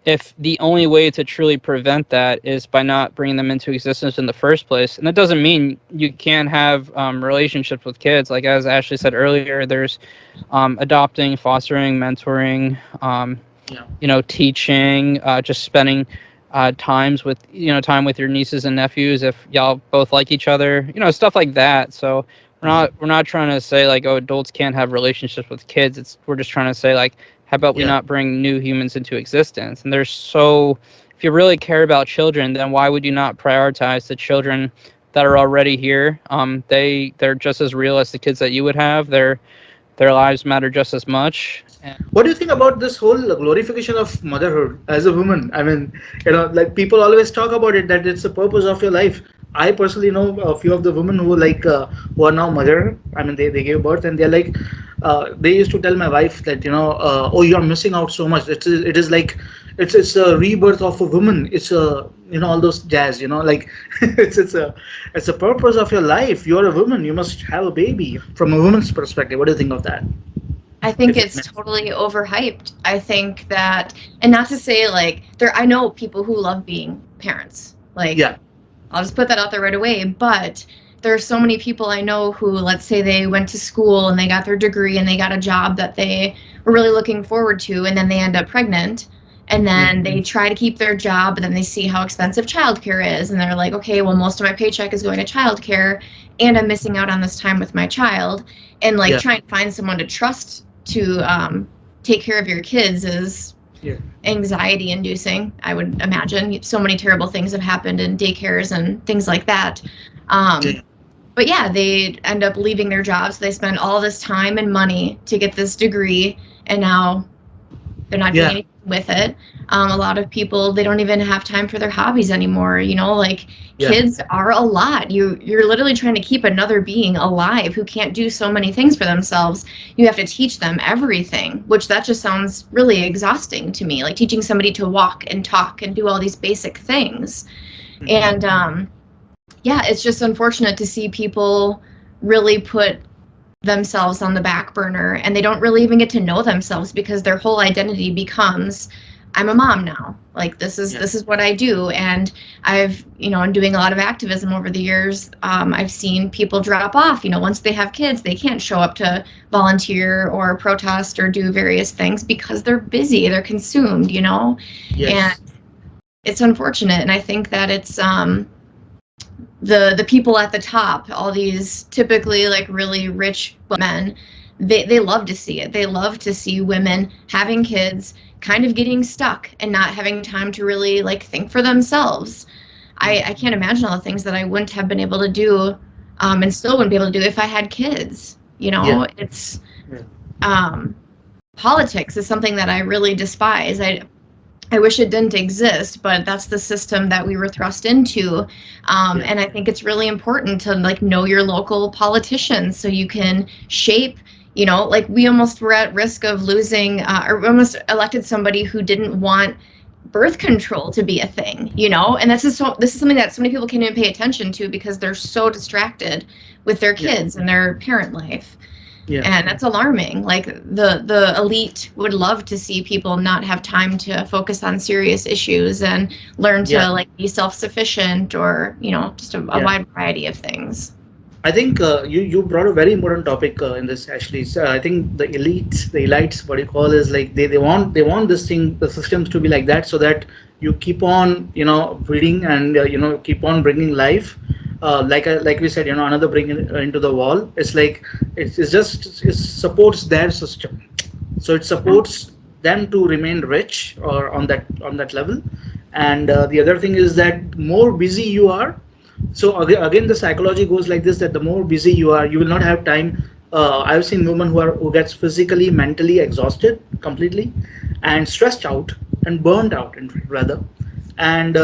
[SPEAKER 2] if the only way to truly prevent that is by not bringing them into existence in the first place, and that doesn't mean you can't have relationships with kids. Like as Ashley said earlier, there's adopting, fostering, mentoring,
[SPEAKER 1] Yeah.
[SPEAKER 2] teaching, just spending time with your nieces and nephews if y'all both like each other, stuff like that. So we're not trying to say like, oh, adults can't have relationships with kids. We're just trying to say like, how about we
[SPEAKER 1] Yeah.
[SPEAKER 2] not bring new humans into existence? And if you really care about children, then why would you not prioritize the children that are already here? They're just as real as the kids that you would have. Their lives matter just as much. And
[SPEAKER 1] What do you think about this whole glorification of motherhood as a woman? I mean, like people always talk about it that it's the purpose of your life. I personally know a few of the women who are now mother. I mean, they gave birth, and they're like, they used to tell my wife that oh, you're missing out so much. It is like it's a rebirth of a woman. It's a all those jazz. Like it's a purpose of your life. You're a woman. You must have a baby. From a woman's perspective, what do you think of that?
[SPEAKER 3] I think
[SPEAKER 1] If
[SPEAKER 3] it's totally overhyped. I think that, and not to say like I know people who love being parents. Like,
[SPEAKER 1] Yeah.
[SPEAKER 3] I'll just put that out there right away. But there are so many people I know who, let's say they went to school and they got their degree and they got a job that they were really looking forward to, and then they end up pregnant. And then they try to keep their job, but then they see how expensive childcare is. And they're like, okay, well, most of my paycheck is going to childcare, and I'm missing out on this time with my child. And like
[SPEAKER 1] Yeah.
[SPEAKER 3] trying to find someone to trust to take care of your kids is
[SPEAKER 1] Yeah.
[SPEAKER 3] anxiety inducing, I would imagine. So many terrible things have happened in daycares and things like that.
[SPEAKER 1] Yeah.
[SPEAKER 3] But yeah, they end up leaving their jobs. They spend all this time and money to get this degree, and now they're not doing
[SPEAKER 1] Yeah.
[SPEAKER 3] anything with it. A lot of people, they don't even have time for their hobbies anymore. Like
[SPEAKER 1] Yeah.
[SPEAKER 3] kids are a lot. You're literally trying to keep another being alive who can't do so many things for themselves. You have to teach them everything, which that just sounds really exhausting to me. Like teaching somebody to walk and talk and do all these basic things. And yeah, it's just unfortunate to see people really put themselves on the back burner, and they don't really even get to know themselves because their whole identity becomes, I'm a mom now. Like this is what I do. And I've, I'm doing a lot of activism over the years. I've seen people drop off, once they have kids, they can't show up to volunteer or protest or do various things because they're busy, they're consumed,
[SPEAKER 1] Yes.
[SPEAKER 3] and it's unfortunate. And I think that it's the people at the top, all these typically like really rich men, they love to see it. They love to see women having kids, kind of getting stuck and not having time to really like think for themselves. I can't imagine all the things that I wouldn't have been able to do, and still wouldn't be able to do if I had kids.
[SPEAKER 1] Yeah.
[SPEAKER 3] It's politics is something that I really despise. I wish it didn't exist, but that's the system that we were thrust into. And I think it's really important to like know your local politicians so you can shape, like we almost were at risk of losing, or we almost elected somebody who didn't want birth control to be a thing, and this is something that so many people can't even pay attention to because they're so distracted with their kids and their parent life.
[SPEAKER 1] Yeah.
[SPEAKER 3] And that's alarming. Like the elite would love to see people not have time to focus on serious issues and learn to like be self-sufficient or, just a wide variety of things.
[SPEAKER 1] I think you brought a very important topic in this, Ashley. So I think the elites, what you call is like they want this thing, the systems to be like that, so that you keep on breeding and keep on bringing life. Like we said, another bring into the wall. It's like it supports their system, so it supports them to remain rich or on that level. And the other thing is that more busy you are, so again the psychology goes like this, that the more busy you are, you will not have time. I've seen women who gets physically, mentally exhausted completely and stressed out and burned out, rather. And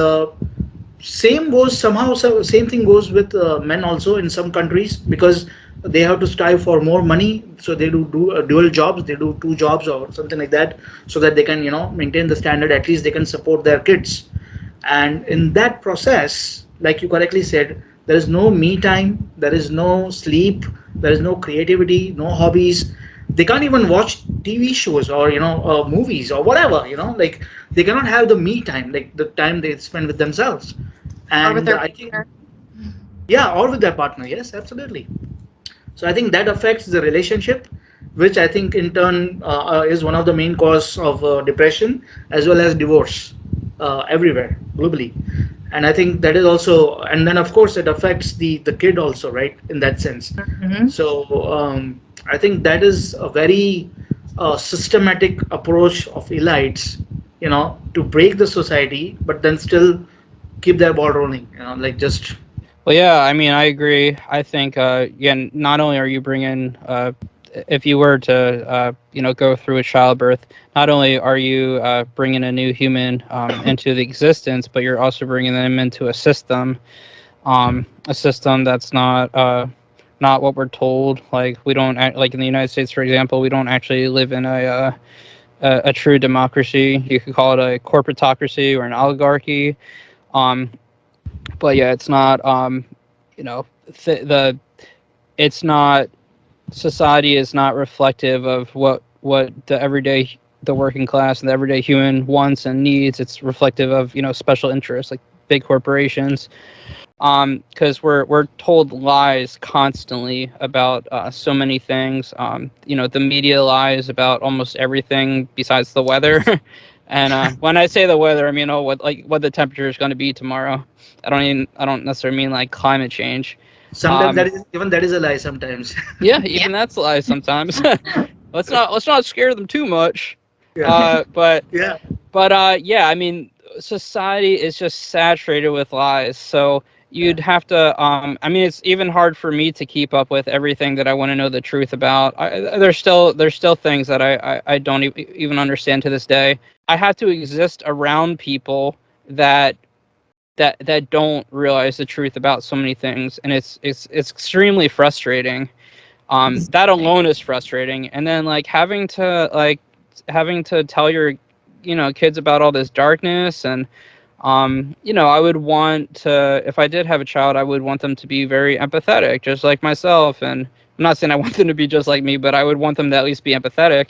[SPEAKER 1] same thing goes with men also in some countries, because they have to strive for more money, so they do dual jobs, they do two jobs or something like that, so that they can maintain the standard, at least they can support their kids. And in that process, like you correctly said, there is no me time, there is no sleep, there is no creativity, no hobbies. They can't even watch TV shows or movies or whatever, like they cannot have the me time, like the time they spend with themselves.
[SPEAKER 3] Or with
[SPEAKER 1] And
[SPEAKER 3] their
[SPEAKER 1] I think,
[SPEAKER 3] partner.
[SPEAKER 1] yeah, or with their partner, yes, absolutely. So I think that affects the relationship, which I think in turn is one of the main cause of depression as well as divorce everywhere globally. And I think that is also, and then of course it affects the kid also, right? In that sense.
[SPEAKER 3] Mm-hmm.
[SPEAKER 1] So I think that is a very systematic approach of elites, to break the society, but then still keep their ball rolling, like just.
[SPEAKER 2] Well, yeah, I mean, I agree. I think, not only are you bringing, if you were to, go through a childbirth, not only are you bringing a new human into the existence, but you're also bringing them into a system that's not what we're told. Like we don't like in the United States, for example, we don't actually live in a true democracy. You could call it a corporatocracy or an oligarchy. But yeah, it's not, it's not, society is not reflective of what the working class and the everyday human wants and needs. It's reflective of, special interests like big corporations. Because we're told lies constantly about so many things. The media lies about almost everything besides the weather. And when I say the weather, I mean what the temperature is going to be tomorrow. I don't necessarily mean like climate change.
[SPEAKER 1] Sometimes that is a lie. Sometimes.
[SPEAKER 2] Yeah, even that's a lie sometimes. let's not scare them too much.
[SPEAKER 1] Yeah.
[SPEAKER 2] But
[SPEAKER 1] Yeah.
[SPEAKER 2] yeah, I mean, society is just saturated with lies. So you'd have to. I mean, it's even hard for me to keep up with everything that I want to know the truth about. There's still things that I don't even understand to this day. I have to exist around people that don't realize the truth about so many things, and it's extremely frustrating. That alone is frustrating, and then like having to tell your kids about all this darkness. And I would want to, if I did have a child, I would want them to be very empathetic, just like myself, and I'm not saying I want them to be just like me, but I would want them to at least be empathetic.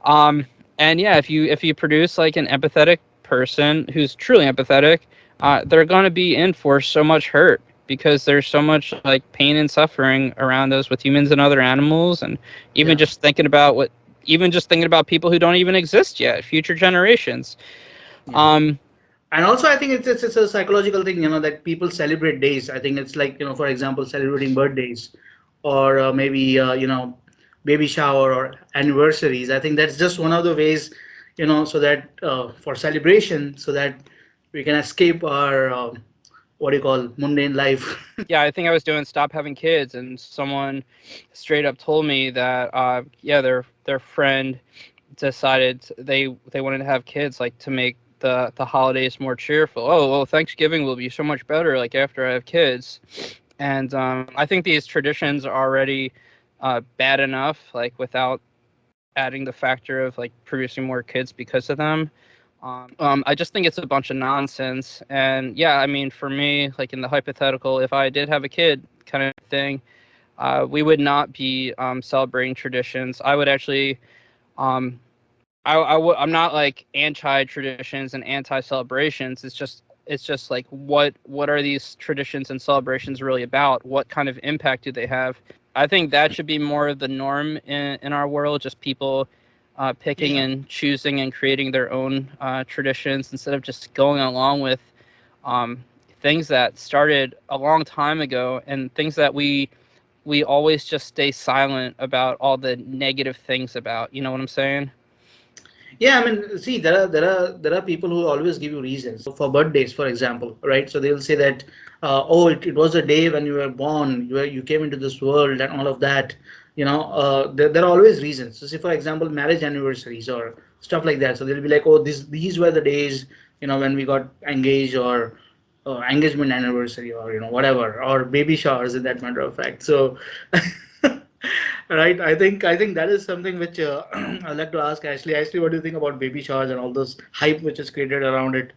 [SPEAKER 2] And yeah, if you produce like an empathetic person who's truly empathetic, they're going to be in for so much hurt because there's so much like pain and suffering around us with humans and other animals, and even
[SPEAKER 1] Yeah.
[SPEAKER 2] just thinking about people who don't even exist yet, future generations.
[SPEAKER 1] Yeah.
[SPEAKER 2] Um,
[SPEAKER 1] And also, I think it's a psychological thing, that people celebrate days. I think it's like, for example, celebrating birthdays, or maybe baby shower or anniversaries. I think that's just one of the ways, so that for celebration, so that we can escape our what do you call mundane life.
[SPEAKER 2] yeah, I think I was doing Stop Having Kids, and someone straight up told me that yeah, their friend decided they wanted to have kids, like, to make the holidays more cheerful. Oh, well, Thanksgiving will be so much better like after I have kids. And I think these traditions are already bad enough, like, without adding the factor of like producing more kids because of them. I just think it's a bunch of nonsense. And yeah, I mean, for me, like in the hypothetical, if I did have a kid kind of thing, we would not be celebrating traditions. I would actually, um, I'm not like anti traditions and anti celebrations. It's just like what are these traditions and celebrations really about? What kind of impact do they have? I think that should be more of the norm in our world. Just people picking
[SPEAKER 1] Yeah.
[SPEAKER 2] and choosing and creating their own traditions instead of just going along with um, things that started a long time ago and things that we always just stay silent about all the negative things about. You know what I'm saying?
[SPEAKER 1] Yeah, I mean, see, there are people who always give you reasons. So for birthdays, for example, right? So they'll say that, oh, it was a day when you were born, you came into this world, and all of that. There are always reasons. So, say, for example, marriage anniversaries or stuff like that. So they'll be like, oh, these were the days, when we got engaged, or engagement anniversary, or whatever, or baby showers, in that matter of fact. So. Right. I think that is something which I'd like to ask Ashley. Ashley, what do you think about baby showers and all those hype which is created around it?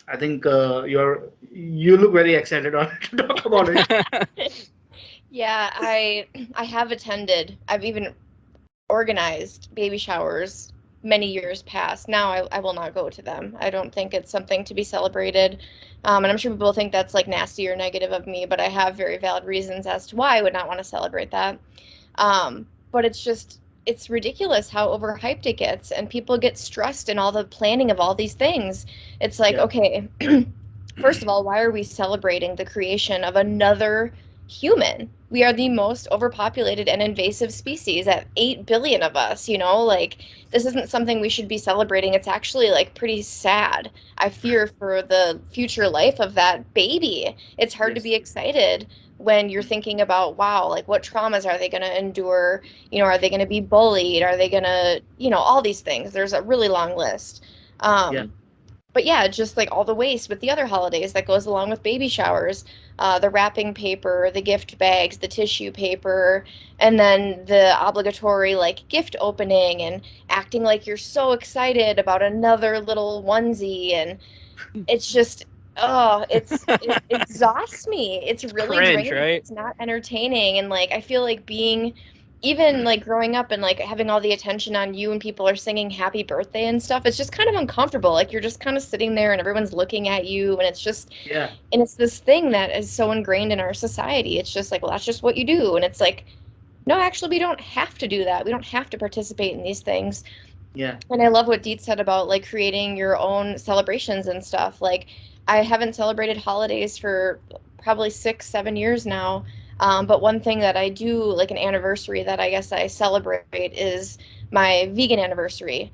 [SPEAKER 1] I think you look very excited on to talk about it.
[SPEAKER 3] Yeah, I have attended. I've even organized baby showers many years past. Now I will not go to them. I don't think it's something to be celebrated. And I'm sure people think that's like nasty or negative of me, but I have very valid reasons as to why I would not want to celebrate that. But it's ridiculous how overhyped it gets, and people get stressed in all the planning of all these things. It's like,
[SPEAKER 1] Yeah.
[SPEAKER 3] okay, first of all, why are we celebrating the creation of another human? We are the most overpopulated and invasive species at 8 billion of us, like this isn't something we should be celebrating. It's actually like pretty sad. I fear for the future life of that baby. It's hard to
[SPEAKER 1] Yes.
[SPEAKER 3] be excited when you're thinking about, wow, like what traumas are they going to endure? Are they going to be bullied? Are they going to, all these things. There's a really long list.
[SPEAKER 1] Yeah.
[SPEAKER 3] Um, but yeah, just like all the waste with the other holidays that goes along with baby showers, the wrapping paper, the gift bags, the tissue paper, and then the obligatory like gift opening and acting like you're so excited about another little onesie. And it's just, oh, it exhausts me. It's really
[SPEAKER 2] Cringe,
[SPEAKER 3] draining.
[SPEAKER 2] right?
[SPEAKER 3] It's not entertaining. And like I feel like being, even like growing up and like having all the attention on you and people are singing happy birthday and stuff, it's just kind of uncomfortable. Like you're just kind of sitting there and everyone's looking at you, and
[SPEAKER 1] Yeah.
[SPEAKER 3] it's this thing that is so ingrained in our society. It's just like, well, that's just what you do. And it's like, no, actually, we don't have to do that. We don't have to participate in these things.
[SPEAKER 1] Yeah.
[SPEAKER 3] And I love what Deet said about like creating your own celebrations and stuff. Like I haven't celebrated holidays for probably 6, 7 years now. But one thing that I do, like an anniversary that I guess I celebrate, is my vegan anniversary.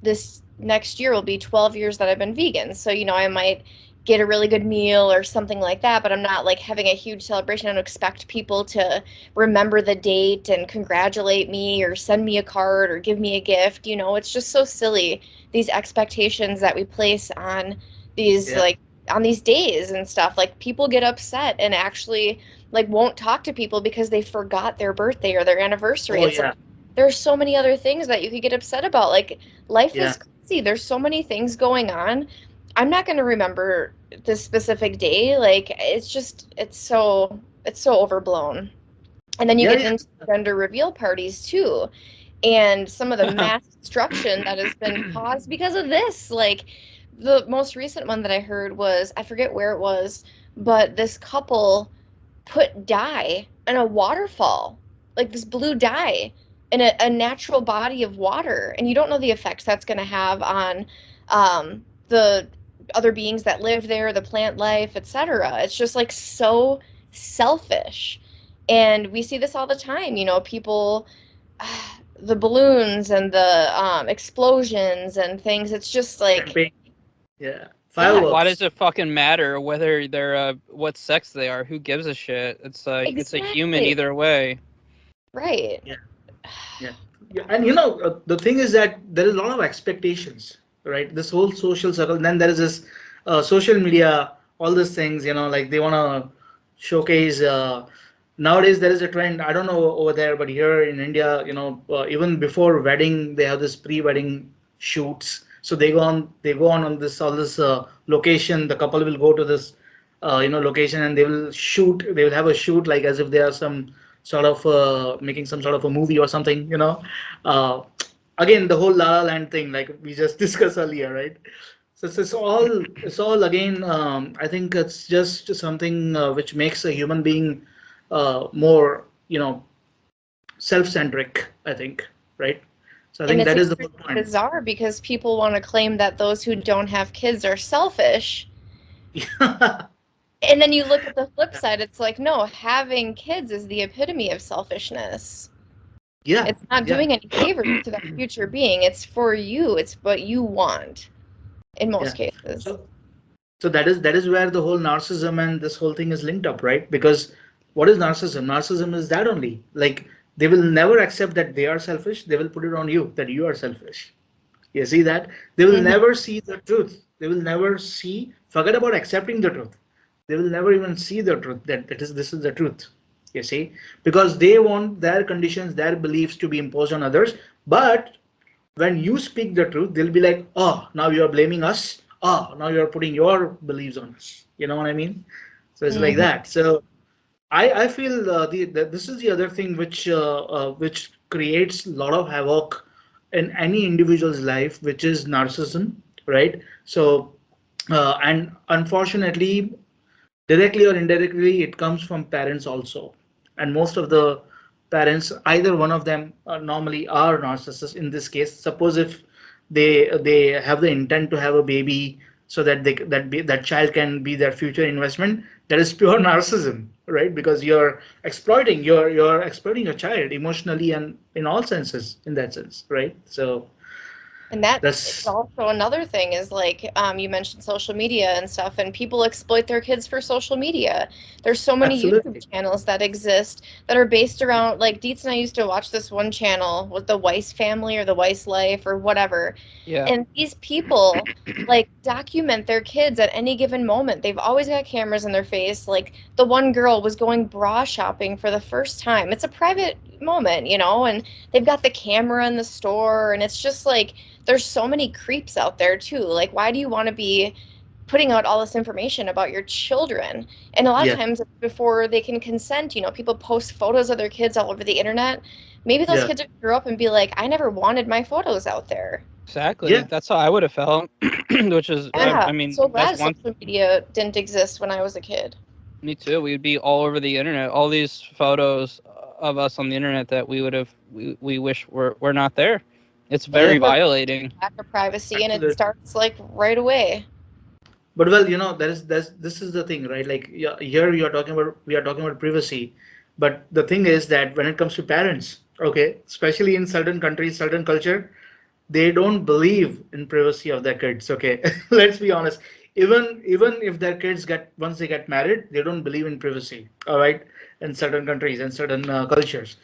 [SPEAKER 3] This next year will be 12 years that I've been vegan. So, I might get a really good meal or something like that, but I'm not like having a huge celebration. I don't expect people to remember the date and congratulate me or send me a card or give me a gift. It's just so silly, these expectations that we place on these
[SPEAKER 1] Yeah.
[SPEAKER 3] like on these days and stuff. Like people get upset and actually like won't talk to people because they forgot their birthday or their anniversary.
[SPEAKER 1] Oh
[SPEAKER 3] It's like
[SPEAKER 1] yeah.
[SPEAKER 3] there's so many other things that you could get upset about. Like life
[SPEAKER 1] Yeah.
[SPEAKER 3] is crazy. There's so many things going on. I'm not going to remember this specific day. Like it's so overblown. And then you
[SPEAKER 1] Yeah,
[SPEAKER 3] get
[SPEAKER 1] yeah.
[SPEAKER 3] into gender reveal parties too. And some of the mass destruction that has been caused because of this. Like the most recent one that I heard was, I forget where it was, but this couple put dye in a waterfall, like this blue dye in a natural body of water. And you don't know the effects that's going to have on the other beings that live there, the plant life, etc. It's just like so selfish. And we see this all the time, people, the balloons and the explosions and things. It's just like,
[SPEAKER 1] Campaign. Yeah.
[SPEAKER 3] yeah,
[SPEAKER 2] Why does
[SPEAKER 1] Fireworks.
[SPEAKER 2] it fucking matter whether they're what sex they are? Who gives a shit? It's a human
[SPEAKER 3] exactly.
[SPEAKER 2] either way.
[SPEAKER 3] Right.
[SPEAKER 1] Yeah. Yeah. Yeah. And the thing is that there is a lot of expectations, right? This whole social circle. Then there is this social media, all these things, like they want to showcase. Nowadays, there is a trend. I don't know over there, but here in India, even before wedding, they have this pre-wedding shoots. So they go on this all this location. The couple will go to this, location, and they will shoot. They will have a shoot like as if they are some sort of making some sort of a movie or something. Uh, Again, the whole La La Land thing, like we just discussed earlier, right? So it's all again. I think it's just something which makes a human being more, self-centric. I think, right? So I
[SPEAKER 3] And
[SPEAKER 1] think
[SPEAKER 3] it's
[SPEAKER 1] that is the whole
[SPEAKER 3] extremely
[SPEAKER 1] point.
[SPEAKER 3] bizarre because people want to claim that those who don't have kids are selfish. And then you look at the flip side, it's like, no, having kids is the epitome of selfishness.
[SPEAKER 1] Yeah,
[SPEAKER 3] It's not
[SPEAKER 1] yeah,
[SPEAKER 3] doing any favors to that future being. It's for you. It's what you want in most
[SPEAKER 1] yeah.
[SPEAKER 3] cases.
[SPEAKER 1] So that is where the whole narcissism and this whole thing is linked up, right? Because what is narcissism? Narcissism is that only. Like they will never accept that they are selfish. They will put it on you that you are selfish. You see that? They will
[SPEAKER 3] Hmm.
[SPEAKER 1] never see the truth. They will never see, forget about accepting the truth. They will never even see the truth that this is the truth. You see? Because they want their conditions, their beliefs to be imposed on others. But when you speak the truth, they'll be like, oh, now you are blaming us. Oh, now you are putting your beliefs on us. You know what I mean? So it's like
[SPEAKER 3] Hmm.
[SPEAKER 1] that. So I feel that this is the other thing which creates a lot of havoc in any individual's life, which is narcissism, right? So and unfortunately, directly or indirectly, it comes from parents also, and most of the parents, either one of them, normally are narcissists. In this case, suppose if they have the intent to have a baby so that that child can be their future investment, that is pure narcissism, right? Because you're exploiting your child emotionally and in all senses, in that sense, right? So
[SPEAKER 3] And that is
[SPEAKER 1] that's
[SPEAKER 3] also another thing is like you mentioned social media and stuff, and people exploit their kids for social media. There's so many YouTube
[SPEAKER 1] absolutely.
[SPEAKER 3] channels that exist that are based around, like Dietz and I used to watch this one channel with the Weiss family or the Weiss life or whatever.
[SPEAKER 2] Yeah.
[SPEAKER 3] And these people like document their kids at any given moment. They've always got cameras in their face. Like the one girl was going bra shopping for the first time. It's a private moment, and they've got the camera in the store, and it's just like there's so many creeps out there too. Like, why do you want to be putting out all this information about your children? And a lot of
[SPEAKER 1] Yeah,
[SPEAKER 3] times before they can consent, people post photos of their kids all over the internet. Maybe those
[SPEAKER 1] yeah,
[SPEAKER 3] kids are gonna grow up and be like, I never wanted my photos out there.
[SPEAKER 2] Exactly.
[SPEAKER 1] yeah.
[SPEAKER 2] That's how I would have felt. Which is,
[SPEAKER 3] Yeah,
[SPEAKER 2] I
[SPEAKER 3] I'm
[SPEAKER 2] mean,
[SPEAKER 3] so
[SPEAKER 2] that's
[SPEAKER 3] glad
[SPEAKER 2] one.
[SPEAKER 3] social media didn't exist when I was a kid.
[SPEAKER 2] Me too. We'd be all over the internet. All these photos of us on the internet that we wish were not there. It's
[SPEAKER 1] Yeah,
[SPEAKER 2] very
[SPEAKER 3] People are
[SPEAKER 2] violating.
[SPEAKER 3] lack of privacy, and it
[SPEAKER 1] absolutely.
[SPEAKER 3] starts like right away.
[SPEAKER 1] But well, this is the thing, right? Like here we are talking about privacy, but the thing is that when it comes to parents, okay, especially in certain countries, certain culture, they don't believe in privacy of their kids. Okay, let's be honest. Even if their kids get once they get married, they don't believe in privacy. All right, in certain countries and certain cultures.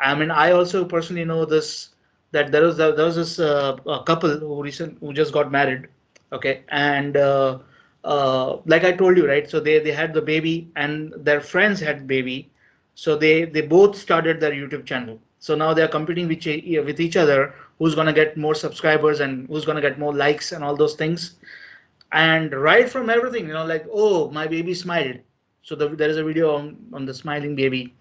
[SPEAKER 1] I mean, I also personally know this that there was this a couple who just got married. Okay, and like I told you, right? So they had the baby, and their friends had baby, so they both started their YouTube channel. So now they are competing with each other, who's gonna get more subscribers and who's gonna get more likes and all those things. And right from everything, like, oh, my baby smiled. So there is a video on the smiling baby.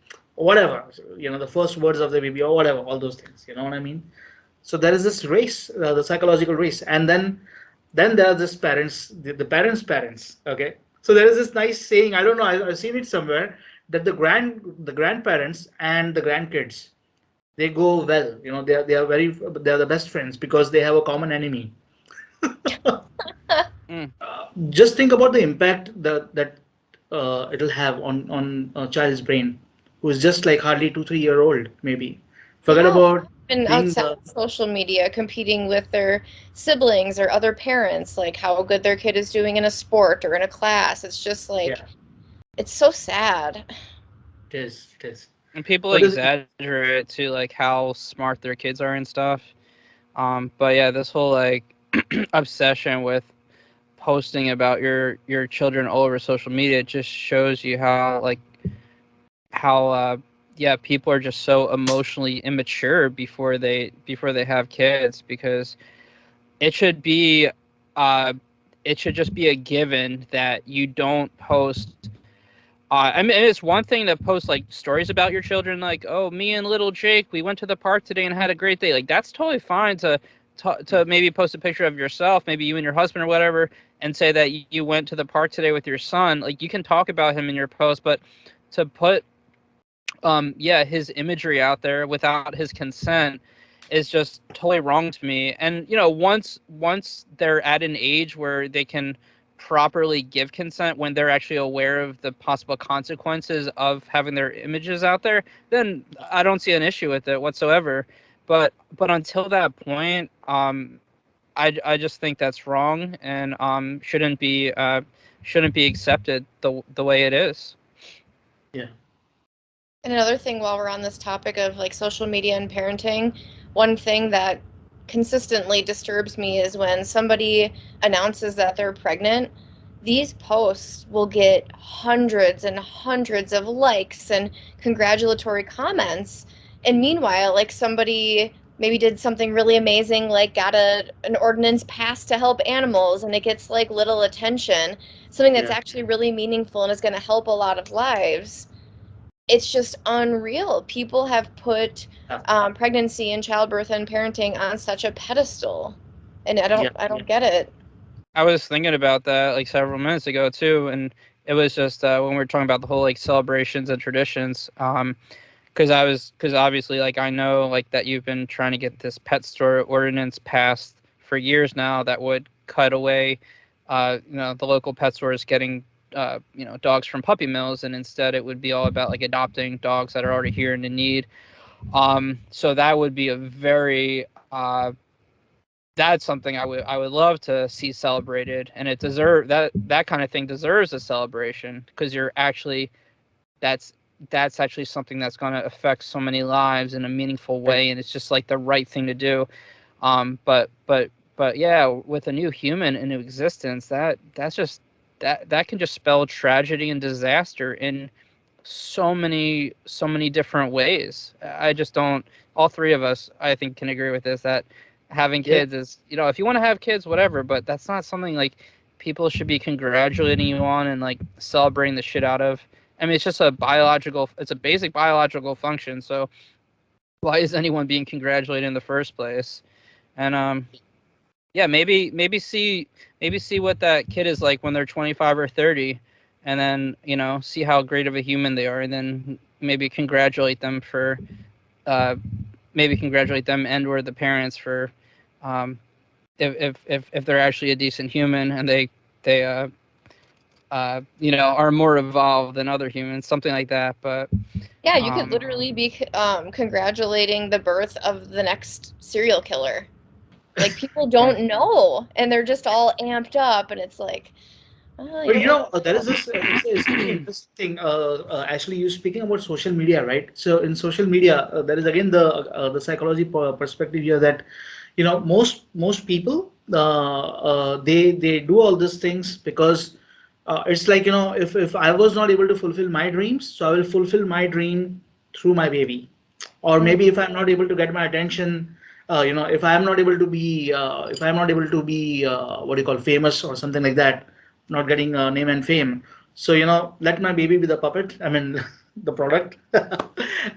[SPEAKER 1] whatever, the first words of the baby or whatever, all those things. You know what I mean? So there is this race, the psychological race, and then there are this parents, the parents' parents. Okay, so there is this nice saying. I don't know. I've seen it somewhere that the grandparents and the grandkids, they go well. They are the best friends because they have a common enemy.
[SPEAKER 2] Mm.
[SPEAKER 1] Just think about the impact that it'll have on a child's brain, who is just like hardly 2 3 year old maybe. Forget
[SPEAKER 3] Yeah,
[SPEAKER 1] about
[SPEAKER 3] and
[SPEAKER 1] being
[SPEAKER 3] outside
[SPEAKER 1] the
[SPEAKER 3] of social media, competing with their siblings or other parents, like how good their kid is doing in a sport or in a class. It's just like,
[SPEAKER 1] yeah.
[SPEAKER 3] it's so sad.
[SPEAKER 1] It is.
[SPEAKER 2] And people
[SPEAKER 1] But
[SPEAKER 2] exaggerate to like how smart their kids are and stuff. But yeah, this whole like obsession with posting about your children all over social media just shows you how yeah, people are just so emotionally immature before they have kids, because it should be uh it should just be a given that you don't post. I mean, it's one thing to post like stories about your children, like, "Oh, me and little Jake, we went to the park today and had a great day." Like, that's totally fine to maybe post a picture of yourself, maybe you and your husband or whatever, and say that you went to the park today with your son. Like, you can talk about him in your post, but to put yeah, his imagery out there without his consent is just totally wrong to me. And once they're at an age where they can properly give consent, when they're actually aware of the possible consequences of having their images out there, then I don't see an issue with it whatsoever. But until that point, I just think that's wrong, and shouldn't be accepted the way it is.
[SPEAKER 1] Yeah.
[SPEAKER 3] And another thing, while we're on this topic of like social media and parenting, one thing that consistently disturbs me is when somebody announces that they're pregnant. These posts will get hundreds and hundreds of likes and congratulatory comments. And meanwhile, like somebody maybe did something really amazing, like got an ordinance passed to help animals, and it gets like little attention, something that's
[SPEAKER 1] Yeah.
[SPEAKER 3] actually really meaningful and is going to help a lot of lives. It's just unreal. People have put
[SPEAKER 1] Yeah.
[SPEAKER 3] pregnancy and childbirth and parenting on such a pedestal, and
[SPEAKER 1] Yeah.
[SPEAKER 3] I don't get it.
[SPEAKER 2] I was thinking about that like several minutes ago too, and it was just when we were talking about the whole like celebrations and traditions. Because obviously, like, I know like that you've been trying to get this pet store ordinance passed for years now that would cut away, the local pet stores getting dogs from puppy mills, and instead it would be all about like adopting dogs that are already here and in need. So that would be a very that's something I would love to see celebrated, and that kind of thing deserves a celebration, because you're actually that's that's actually something that's going to affect so many lives in a meaningful
[SPEAKER 1] Right.
[SPEAKER 2] way, and it's just like the right thing to do. But yeah, with a new human in existence, that can just spell tragedy and disaster in so many different ways. I just don't. All three of us, I think, can agree with this, that having
[SPEAKER 1] Yeah.
[SPEAKER 2] kids is, if you want to have kids, whatever, but that's not something like people should be congratulating you on and like celebrating the shit out of. I mean, it's a basic biological function. So why is anyone being congratulated in the first place? And yeah, maybe see what that kid is like when they're 25 or 30, and then see how great of a human they are, and then uh, maybe congratulate them and or the parents for um, if they're actually a decent human, and they are more evolved than other humans, something like that. But
[SPEAKER 3] Yeah, you could
[SPEAKER 2] um,
[SPEAKER 3] literally be congratulating the birth of the next serial killer. Like people
[SPEAKER 1] Yeah.
[SPEAKER 3] don't know, and they're just all amped up, and it's like, oh, you
[SPEAKER 1] But
[SPEAKER 3] don't want.
[SPEAKER 1] there is this. It's really interesting. Actually, you speaking about social media, right? So in social media, there is again the psychology perspective here that, most people, they do all these things because it's like, if I was not able to fulfill my dreams, so I will fulfill my dream through my baby. Or
[SPEAKER 3] Mm,
[SPEAKER 1] maybe if I'm not able to get my attention, if I'm not able to be what do you call, famous or something like that, not getting name and fame, so let my baby be the puppet. I mean, the product,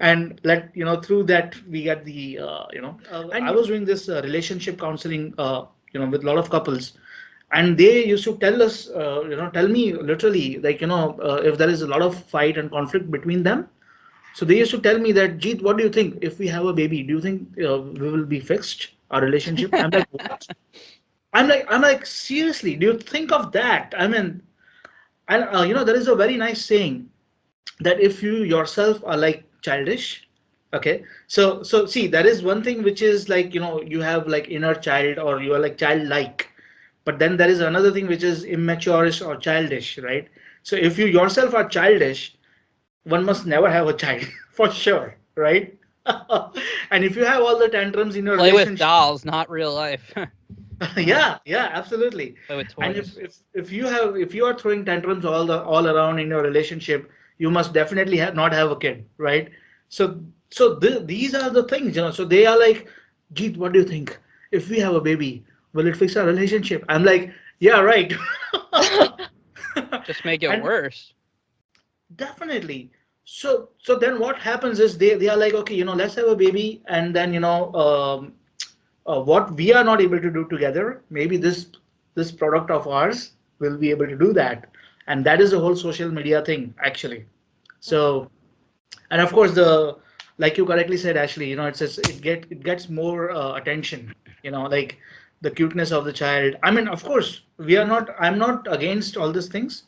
[SPEAKER 1] and let through that we get the and I was doing this relationship counseling with a lot of couples, and they used to tell us tell me literally, like, if there is a lot of fight and conflict between them, so they used to tell me that, Jeet, what do you think if we have a baby? Do you think we will be fixed, our relationship? I'm like, what? I'm like, seriously, do you think of that? I mean, and there is a very nice saying that if you yourself are like childish, okay, so see, there is one thing which is like, you have like inner child, or you are like childlike, but then there is another thing which is immature or childish, right? So if you yourself are childish, one must never have a child for sure, right? And if you have all the tantrums in your
[SPEAKER 2] Play with
[SPEAKER 1] relationship,
[SPEAKER 2] dolls, not real life.
[SPEAKER 1] yeah, absolutely.
[SPEAKER 2] Play with
[SPEAKER 1] And if,
[SPEAKER 2] toys.
[SPEAKER 1] if if you have if you are throwing tantrums all around in your relationship, you must definitely not have a kid, right? So these are the things, so they are like, Jeet, what do you think if we have a baby, will it fix our relationship? I'm like, yeah, right.
[SPEAKER 2] Just make it
[SPEAKER 1] And
[SPEAKER 2] worse.
[SPEAKER 1] definitely. So then what happens is they are like, okay, let's have a baby, and then what we are not able to do together, maybe this product of ours will be able to do that, and that is the whole social media thing, actually. So, and of course, the like you correctly said, Ashley, it gets more attention, like the cuteness of the child. I mean, of course, I'm not against all these things.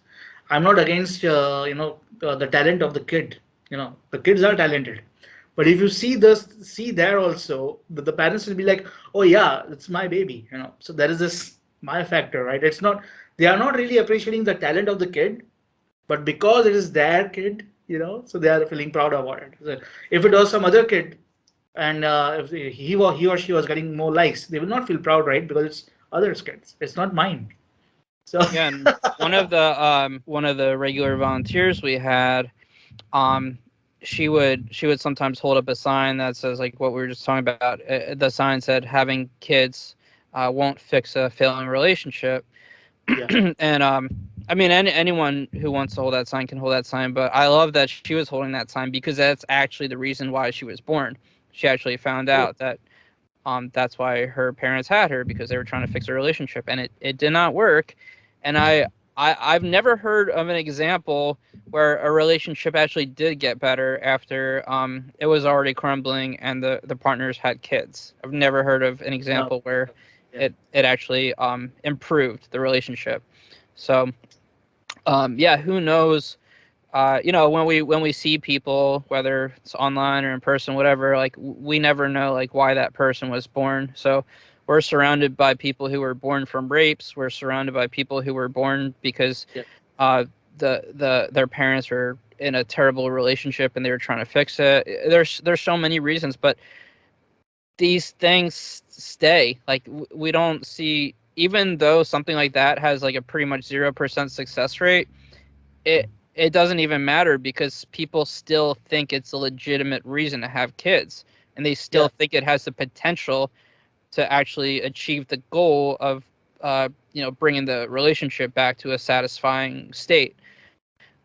[SPEAKER 1] I'm not against the talent of the kid. The kids are talented, but if you see there also, the parents will be like, oh yeah, it's my baby. So there is this my factor, right? It's not They are not really appreciating the talent of the kid, but because it is their kid, so they are feeling proud about it. So if it was some other kid, and if he or she was getting more likes, they will not feel proud, right? Because it's others' kids. It's not mine. So
[SPEAKER 2] Yeah, and one of the regular volunteers we had, um, she would sometimes hold up a sign that says, like what we were just talking about. The sign said, "Having kids won't fix a failing relationship."
[SPEAKER 1] yeah,
[SPEAKER 2] And I mean, anyone who wants to hold that sign can hold that sign, but I love that she was holding that sign because that's actually the reason why she was born. She actually found
[SPEAKER 1] true.
[SPEAKER 2] out that that's why her parents had her, because they were trying to fix a relationship, and it did not work. And I've never heard of an example where a relationship actually did get better after it was already crumbling and the partners had kids. I've never heard of an
[SPEAKER 1] No,
[SPEAKER 2] example where
[SPEAKER 1] yeah,
[SPEAKER 2] it actually improved the relationship. So yeah, who knows? When we see people, whether it's online or in person, whatever, like we never know like why that person was born. So we're surrounded by people who were born from rapes. We're surrounded by people who were born because
[SPEAKER 1] yeah,
[SPEAKER 2] uh, their parents were in a terrible relationship and they were trying to fix it. There's so many reasons, but these things stay. Like we don't see, even though something like that has like a pretty much 0% success rate, it doesn't even matter because people still think it's a legitimate reason to have kids, and they still
[SPEAKER 1] yeah.
[SPEAKER 2] think it has the potential to actually achieve the goal of bringing the relationship back to a satisfying state.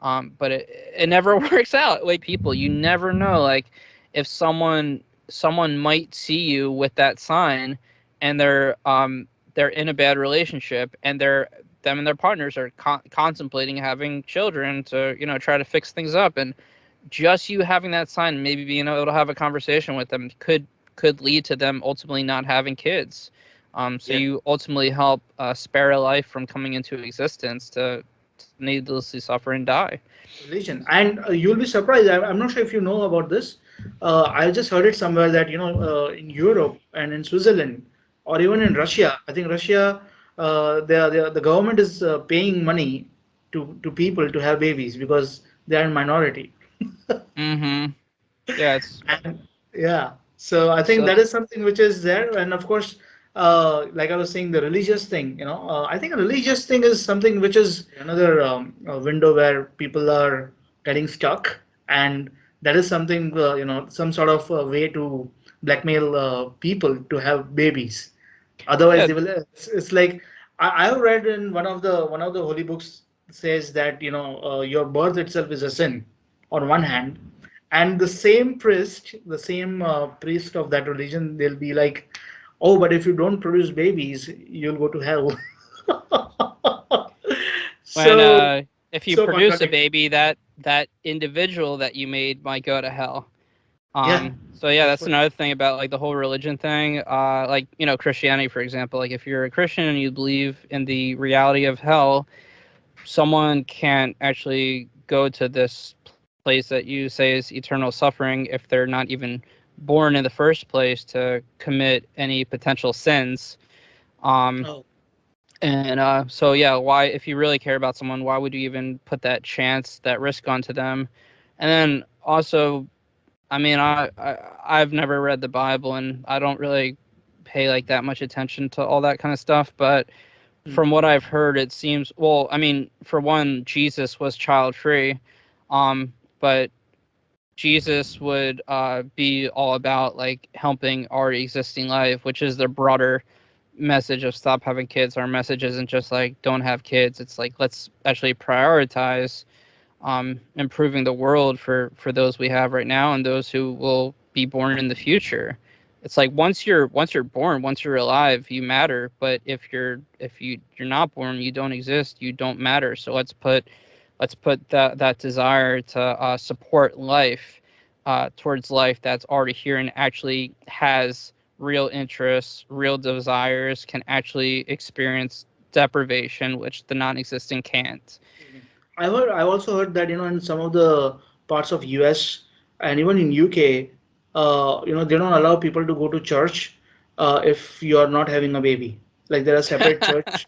[SPEAKER 2] But it never works out. Like people, you never know. Like if someone might see you with that sign, and they're in a bad relationship, and them and their partners are contemplating having children to try to fix things up, and just you having that sign, maybe being able to have a conversation with them could lead to them ultimately not having kids. So
[SPEAKER 1] Yeah.
[SPEAKER 2] you ultimately help spare a life from coming into existence to needlessly suffer and die.
[SPEAKER 1] Religion, and you'll be surprised. I'm not sure if you know about this. I just heard it somewhere that in Europe and in Switzerland, or even in Russia. I think Russia, the government is paying money to people to have babies because they are in minority.
[SPEAKER 2] Mm-hmm. Yeah, it's
[SPEAKER 1] And yeah, so I think
[SPEAKER 2] so.
[SPEAKER 1] that is something which is there. And of course, like I was saying, the religious thing, I think a religious thing is something which is another window where people are getting stuck. And that is something, some sort of way to blackmail people to have babies. Otherwise,
[SPEAKER 2] Yeah,
[SPEAKER 1] they will. It's like I've read in one of the holy books says that your birth itself is a sin. on one hand, and the same priest of that religion, they'll be like, oh, but if you don't produce babies, you'll go to hell.
[SPEAKER 2] When
[SPEAKER 1] So
[SPEAKER 2] if you
[SPEAKER 1] so
[SPEAKER 2] produce a
[SPEAKER 1] contradictory.
[SPEAKER 2] baby, that individual that you made might go to hell.
[SPEAKER 1] Yeah,
[SPEAKER 2] So yeah,
[SPEAKER 1] that's
[SPEAKER 2] that's
[SPEAKER 1] what.
[SPEAKER 2] another thing about like the whole religion thing. Like, you know, Christianity, for example. Like if you're a Christian and you believe in the reality of hell, someone can't actually go to this place that you say is eternal suffering if they're not even born in the first place to commit any potential sins. Um,
[SPEAKER 1] Oh,
[SPEAKER 2] and so yeah, why, if you really care about someone, why would you even put that chance, that risk onto them? And then also, I mean, I've never read the Bible, and I don't really pay like that much attention to all that kind of stuff. But
[SPEAKER 1] hmm.
[SPEAKER 2] from what I've heard, it seems, well, I mean, for one, Jesus was child free, but Jesus would be all about like helping our existing life, which is the broader message of stop having kids. Our message isn't just like don't have kids. It's like let's actually prioritize improving the world for those we have right now and those who will be born in the future. It's like once you're born, once you're alive, you matter. But if you're not born, you don't exist. You don't matter. So let's put that desire to support life towards life that's already here and actually has real interests, real desires, can actually experience deprivation, which the non-existent can't.
[SPEAKER 1] I also heard that in some of the parts of US and even in UK, they don't allow people to go to church if you are not having a baby. Like there are separate church.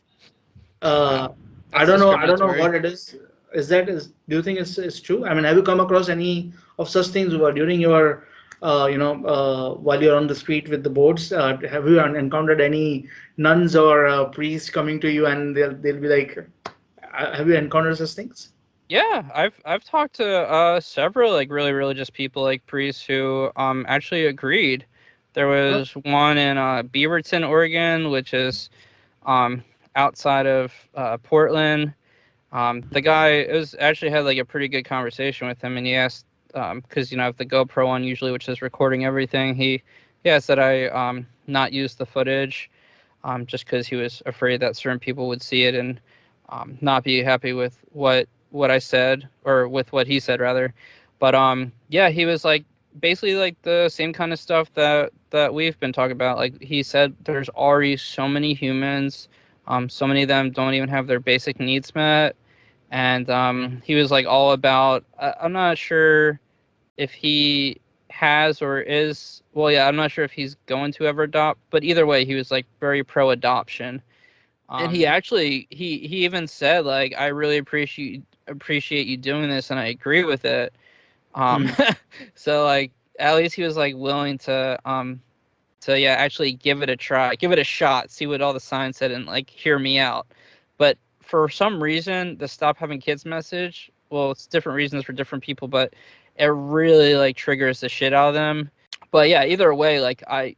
[SPEAKER 1] Uh,
[SPEAKER 2] Wow,
[SPEAKER 1] I
[SPEAKER 2] that's
[SPEAKER 1] don't know. I don't know
[SPEAKER 2] discriminatory.
[SPEAKER 1] what it is. Do you think it's true? I mean, have you come across any of such things during your, while you're on the street with the boards? Have you encountered any nuns or priests coming to you and they'll be like, have you encountered such things?
[SPEAKER 2] Yeah, I've talked to several like really religious people, like priests, who actually agreed. There
[SPEAKER 1] Oh,
[SPEAKER 2] was one in Beaverton, Oregon, which is um outside of Portland. The guy, it was actually had like a pretty good conversation with him, and he asked, because I have the GoPro on usually, which is recording everything. He asked that I not use the footage, just because he was afraid that certain people would see it and not be happy with what I said, or with what he said rather. But yeah, he was like basically like the same kind of stuff that we've been talking about. Like he said, there's already so many humans, so many of them don't even have their basic needs met, and he was like all about. I'm not sure if he has or is, well, yeah, I'm not sure if he's going to ever adopt, but either way, he was like very pro adoption. And he actually he even said like, I really appreciate you doing this, and I agree with it. Um,
[SPEAKER 1] hmm.
[SPEAKER 2] so like at least he was like willing to yeah, actually give it a try, give it a shot, see what all the signs said, and like hear me out. But for some reason, the stop having kids message, well, it's different reasons for different people, but it really like triggers the shit out of them. But yeah, either way, like I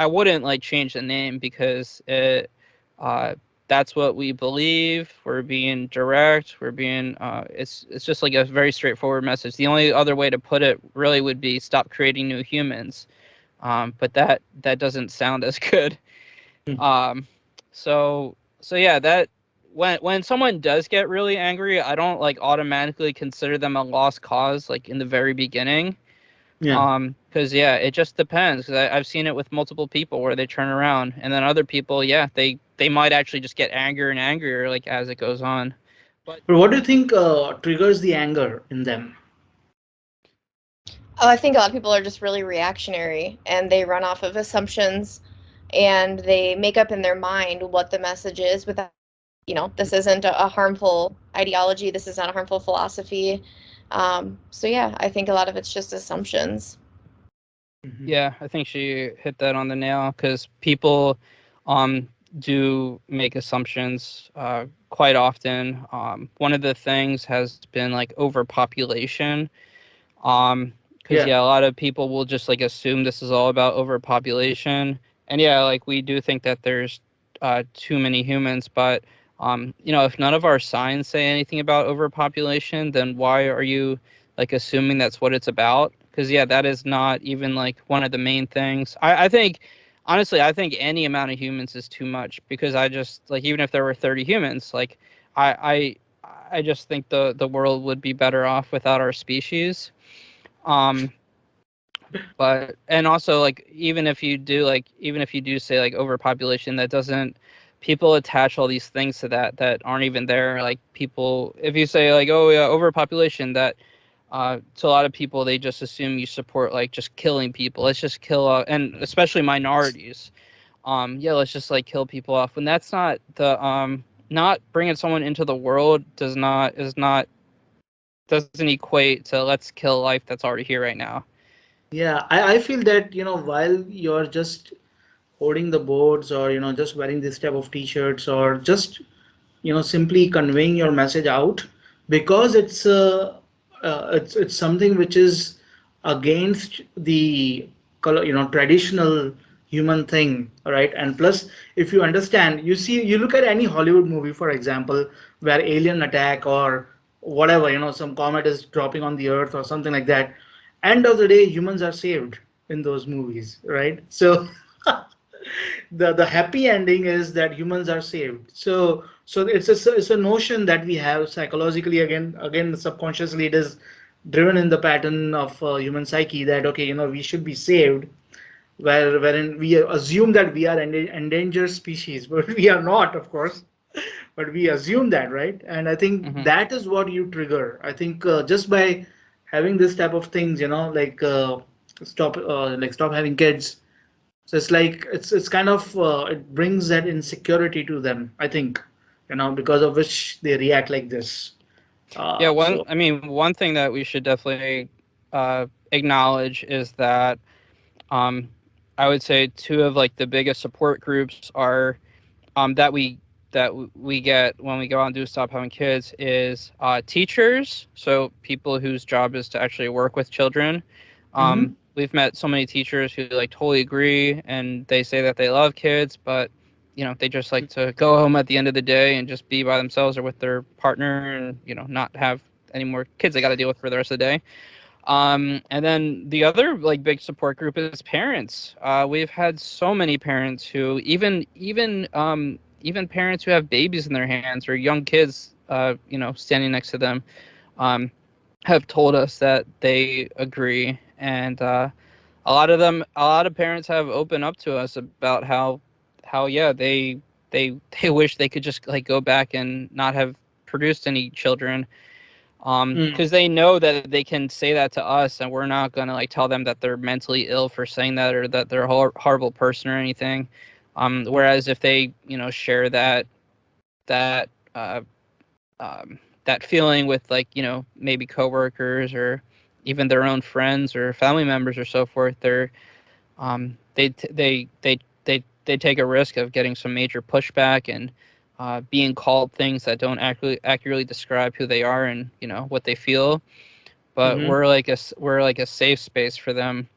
[SPEAKER 2] wouldn't like change the name, because it uh that's what we believe. We're being direct. We're being it's just like a very straightforward message. The only other way to put it really would be stop creating new humans. But that doesn't sound as good. Um, so yeah, that when someone does get really angry, I don't like automatically consider them a lost cause like in the very beginning.
[SPEAKER 1] Yeah.
[SPEAKER 2] Because yeah, it just depends. Because I've seen it with multiple people where they turn around, and then other people, yeah, they might actually just get angrier and angrier like as it goes on. But
[SPEAKER 1] But what do you think triggers the anger in them?
[SPEAKER 3] Oh, I think a lot of people are just really reactionary and they run off of assumptions and they make up in their mind what the message is without, this isn't a harmful ideology, this is not a harmful philosophy. So, yeah, I think a lot of it's just assumptions.
[SPEAKER 1] Hmm.
[SPEAKER 2] yeah, I think she hit that on the nail, because people um do make assumptions quite often. One of the things has been like overpopulation. Because
[SPEAKER 1] Yeah.
[SPEAKER 2] yeah, a lot of people will just like assume this is all about overpopulation, and yeah, like we do think that there's too many humans, but if none of our signs say anything about overpopulation, then why are you like assuming that's what it's about. Because yeah, that is not even like one of the main things. I think honestly, I think any amount of humans is too much, because I just like, even if there were 30 humans, like I I just think the world would be better off without our species. Um, but and also like, even if you do say like overpopulation, that doesn't, people attach all these things to that aren't even there. Like people, if you say like, oh yeah, overpopulation, that to a lot of people, they just assume you support like just killing people. Let's just kill and especially minorities. Yeah, let's just like kill people off, when that's not the not bringing someone into the world doesn't equate to let's kill life that's already here right now.
[SPEAKER 1] Yeah, I feel that, while you're just holding the boards, or, just wearing this type of t-shirts, or just, simply conveying your message out, because it's something which is against the traditional human thing, right? And plus, if you understand, you look at any Hollywood movie, for example, where alien attack or whatever, some comet is dropping on the earth or something like that. End of the day, humans are saved in those movies, right? So the happy ending is that humans are saved. So it's a notion that we have psychologically, again subconsciously, it is driven in the pattern of human psyche, that okay, we should be saved, wherein we assume that we are endangered species, but we are not, of course. But we assume that, right? And I think
[SPEAKER 2] Hmm.
[SPEAKER 1] that is what you trigger. I think just by having this type of things, like stop having kids. So it's like it's kind of it brings that insecurity to them, I think, because of which they react like this.
[SPEAKER 2] Yeah,
[SPEAKER 1] So.
[SPEAKER 2] one thing that we should definitely acknowledge is that um, I would say two of like the biggest support groups are that we get when we go out and do Stop Having Kids is teachers, so people whose job is to actually work with children.
[SPEAKER 1] Mhm.
[SPEAKER 2] We've met so many teachers who like totally agree, and they say that they love kids, but they just like to go home at the end of the day and just be by themselves or with their partner, and not have any more kids they got to deal with for the rest of the day. And then the other like big support group is parents. We've had so many parents who even parents who have babies in their hands or young kids, standing next to them, um, have told us that they agree. And a lot of parents have opened up to us about how yeah, they wish they could just like go back and not have produced any children,
[SPEAKER 1] Mm.
[SPEAKER 2] because they know that they can say that to us, and we're not gonna like tell them that they're mentally ill for saying that, or that they're a horrible person or anything. Whereas if they share that uh, that feeling with like maybe coworkers or even their own friends or family members or so forth, they take a risk of getting some major pushback and being called things that don't accurately describe who they are and what they feel. But
[SPEAKER 1] Mhm.
[SPEAKER 2] we're like a safe space for them.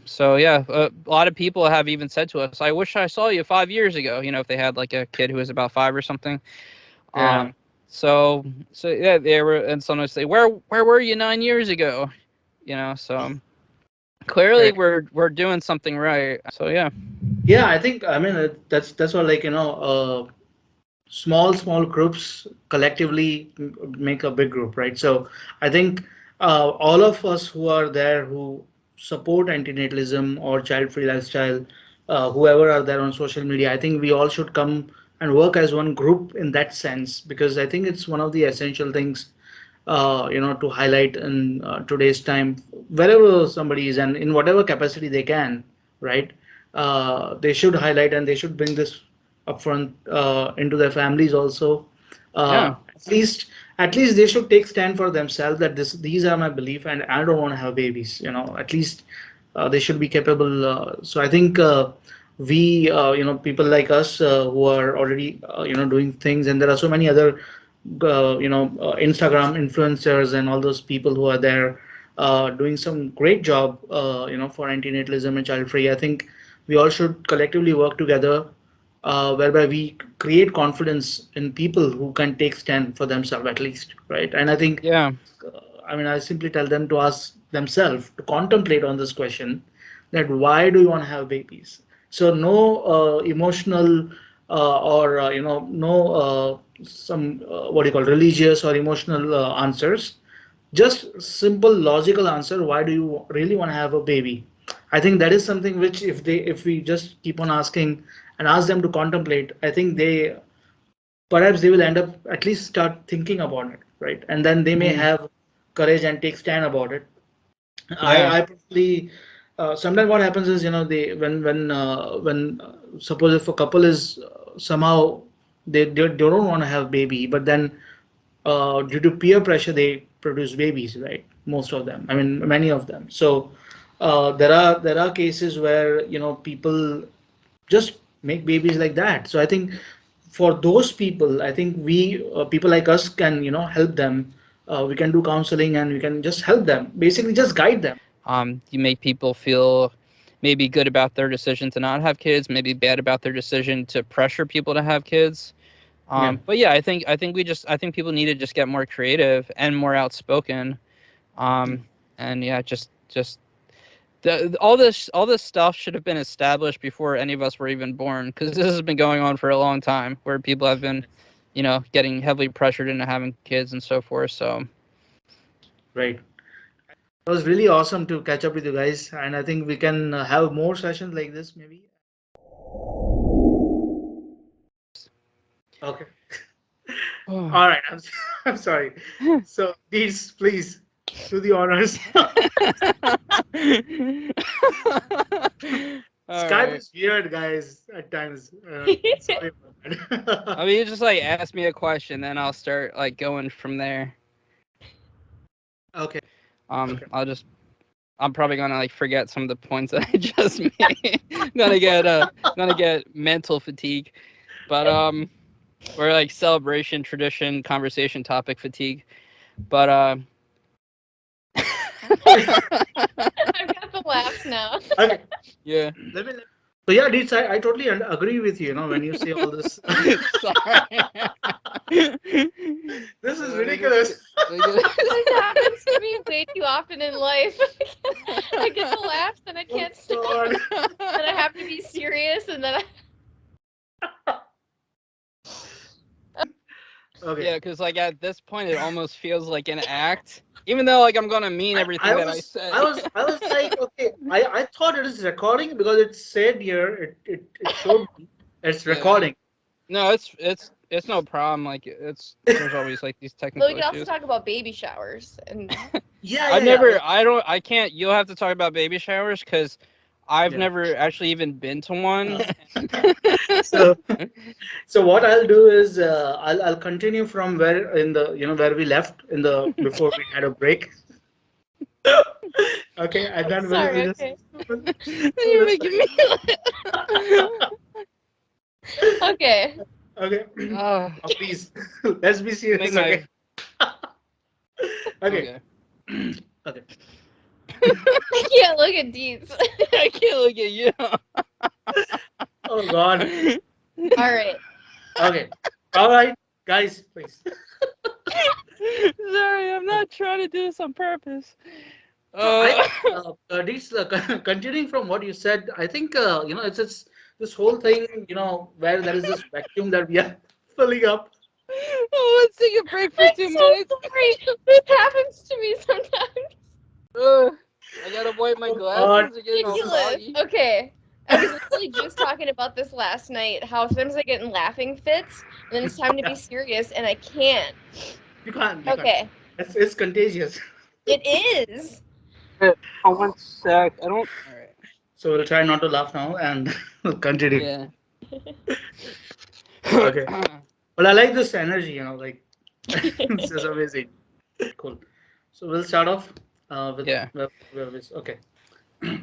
[SPEAKER 2] So yeah, a lot of people have even said to us, "I wish I saw you 5 years ago." If they had like a kid who was about five or something.
[SPEAKER 1] Yeah.
[SPEAKER 2] Um, so yeah, they were, and sometimes say, "Where were you 9 years ago?" So clearly
[SPEAKER 1] Right.
[SPEAKER 2] we're doing something right. So yeah.
[SPEAKER 1] Yeah, I think, I mean, that's what, like, small groups collectively make a big group, right? So I think all of us who are there, who support antinatalism or child-free lifestyle, whoever are there on social media, I think we all should come and work as one group in that sense, because I think it's one of the essential things, to highlight in today's time, wherever somebody is and in whatever capacity they can, right? They should highlight, and they should bring this upfront into their families also.
[SPEAKER 2] Yeah.
[SPEAKER 1] At least they should take stand for themselves, that these are my belief, and I don't want to have babies. At least they should be capable. So I think people like us who are already doing things, and there are so many other Instagram influencers and all those people who are there doing some great job, for antinatalism and child free. I think we all should collectively work together, whereby we create confidence in people who can take stand for themselves, at least, right? And I think
[SPEAKER 2] Yeah.
[SPEAKER 1] I mean, I simply tell them to ask themselves to contemplate on this question, that why do you want to have babies? So no emotional or no some what do you call religious or emotional answers, just simple logical answer, why do you really want to have a baby? I think that is something which if we just keep on asking and ask them to contemplate, I think they perhaps they will end up at least start thinking about it, right? And then they may
[SPEAKER 2] Mm,
[SPEAKER 1] have courage and take stand about it.
[SPEAKER 2] yeah.
[SPEAKER 1] I personally, sometimes what happens is, they when suppose if a couple is somehow they don't want to have baby, but then due to peer pressure they produce babies, right? Most of them, I mean many of them. So there are cases where people just make babies like that. So I think for those people, I think we people like us can help them. We can do counseling and we can just help them, basically just guide them.
[SPEAKER 2] You make people feel maybe good about their decision to not have kids, maybe bad about their decision to pressure people to have kids.
[SPEAKER 1] Yeah.
[SPEAKER 2] But yeah, I think people need to just get more creative and more outspoken. And yeah, just all this stuff should have been established before any of us were even born, because this has been going on for a long time, where people have been, getting heavily pressured into having kids and so forth. So
[SPEAKER 1] Right. It was really awesome to catch up with you guys, and I think we can have more sessions like this maybe. Okay. All right. I'm sorry. So please, please do the honors.
[SPEAKER 2] All
[SPEAKER 1] Skype
[SPEAKER 2] right.
[SPEAKER 1] is weird, guys, at times. Sorry about
[SPEAKER 2] I
[SPEAKER 1] that.
[SPEAKER 2] mean, you just like ask me a question, then I'll start like going from there.
[SPEAKER 1] Okay. Okay.
[SPEAKER 2] I'm probably gonna like forget some of the points that I just made. Gonna get mental fatigue, but or like celebration, tradition, conversation, topic fatigue. But
[SPEAKER 3] I've got the laughs now.
[SPEAKER 1] Okay.
[SPEAKER 2] yeah.
[SPEAKER 1] Let me. So yeah, Deets, I totally agree with you. When you say all this,
[SPEAKER 2] Sorry.
[SPEAKER 1] this is
[SPEAKER 2] Let me just
[SPEAKER 1] ridiculous.
[SPEAKER 3] This happens to me way too often in life. I get the laughs and I
[SPEAKER 1] Oh
[SPEAKER 3] can't stop.
[SPEAKER 1] God.
[SPEAKER 3] And I have to be serious, and then
[SPEAKER 1] Okay.
[SPEAKER 2] Yeah, because like at this point, it almost feels like an act, even though like I'm gonna mean
[SPEAKER 1] I,
[SPEAKER 2] everything
[SPEAKER 1] I
[SPEAKER 2] that I
[SPEAKER 1] was
[SPEAKER 2] say.
[SPEAKER 1] I was I was like, okay, I thought it is recording because it said here it showed me it's
[SPEAKER 2] Yeah.
[SPEAKER 1] recording.
[SPEAKER 2] No, it's no problem. Like there's always like these
[SPEAKER 3] well,
[SPEAKER 2] technical
[SPEAKER 3] we can also
[SPEAKER 2] issues.
[SPEAKER 3] talk about baby showers and
[SPEAKER 1] Yeah, yeah, yeah,
[SPEAKER 2] I can't. You'll have to talk about baby showers, because I've
[SPEAKER 1] yeah.
[SPEAKER 2] never actually even been to one.
[SPEAKER 1] So so what I'll do is I'll continue from where in the where we left in the before we had a break. Okay, and then we'll
[SPEAKER 3] sorry,
[SPEAKER 1] just
[SPEAKER 3] okay.
[SPEAKER 2] You're
[SPEAKER 1] let's
[SPEAKER 2] making me.
[SPEAKER 3] Okay.
[SPEAKER 1] okay.
[SPEAKER 2] Uh,
[SPEAKER 1] Oh, please, let's be
[SPEAKER 2] make
[SPEAKER 1] serious.
[SPEAKER 2] my
[SPEAKER 1] Okay. Okay.
[SPEAKER 2] okay.
[SPEAKER 1] Okay.
[SPEAKER 3] I can't look at Deeds.
[SPEAKER 2] I can't look at you.
[SPEAKER 1] Oh God.
[SPEAKER 3] All right.
[SPEAKER 1] Okay. All right, guys, please.
[SPEAKER 2] Sorry, I'm not trying to do this on purpose.
[SPEAKER 1] So I
[SPEAKER 2] Uh,
[SPEAKER 1] think this continuing from what you said, I think it's this whole thing where there is this vacuum that we are filling up.
[SPEAKER 2] oh, let's take a break for
[SPEAKER 3] I'm
[SPEAKER 2] 2 minutes.
[SPEAKER 3] so sorry. This happens to me sometimes.
[SPEAKER 2] I gotta wipe my
[SPEAKER 1] Oh God.
[SPEAKER 2] glasses. They're getting all
[SPEAKER 3] Ridiculous.
[SPEAKER 2] foggy.
[SPEAKER 3] Okay. I was literally just talking about this last night, how sometimes I get in laughing fits, and then it's time to be serious, and I can't.
[SPEAKER 1] You can't. You can't.
[SPEAKER 3] Okay.
[SPEAKER 1] It's contagious.
[SPEAKER 3] It is.
[SPEAKER 2] Oh, 1 sec. I don't. All right.
[SPEAKER 1] So we'll try not to laugh now and we'll continue.
[SPEAKER 2] Yeah.
[SPEAKER 1] Okay. Well, I like this energy. Like this is amazing. Cool. So we'll start off with
[SPEAKER 2] Yeah.
[SPEAKER 1] okay.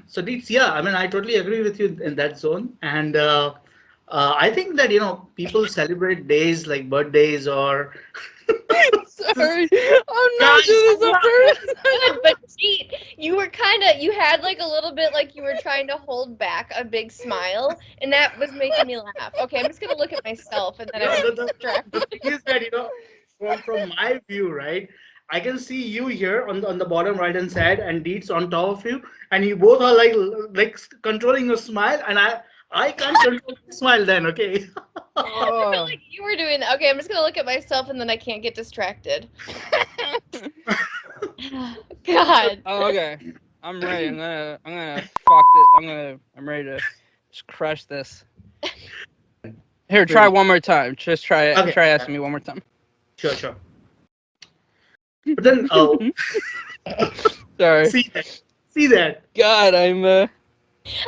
[SPEAKER 1] So Deeps, yeah, I mean, I totally agree with you in that zone, and I think that people celebrate days like birthdays or
[SPEAKER 2] Sorry, I'm not
[SPEAKER 1] guys,
[SPEAKER 2] doing this
[SPEAKER 1] come
[SPEAKER 2] on
[SPEAKER 1] on.
[SPEAKER 2] purpose.
[SPEAKER 3] Good, but Jeet, you had like a little bit like you were trying to hold back a big smile, and that was making me laugh. Okay, I'm just gonna look at myself, and then I
[SPEAKER 1] The,
[SPEAKER 3] won't be
[SPEAKER 1] the
[SPEAKER 3] distracted.
[SPEAKER 1] thing is that from my view, right? I can see you here on the bottom right hand side, and Deets on top of you, and you both are like controlling your smile, and I can't control my smile then. Okay.
[SPEAKER 3] I felt
[SPEAKER 2] Oh.
[SPEAKER 3] like you were doing that. Okay, I'm just gonna look at myself and then I can't get distracted. God.
[SPEAKER 2] Oh, okay. I'm ready. I'm gonna fuck this. I'm ready to just crush this. Here, try one more time. Just try it.
[SPEAKER 1] Okay.
[SPEAKER 2] Try asking me one more time.
[SPEAKER 1] Sure, sure. But then, oh,
[SPEAKER 2] Sorry.
[SPEAKER 1] see that.
[SPEAKER 2] God, I'm
[SPEAKER 3] I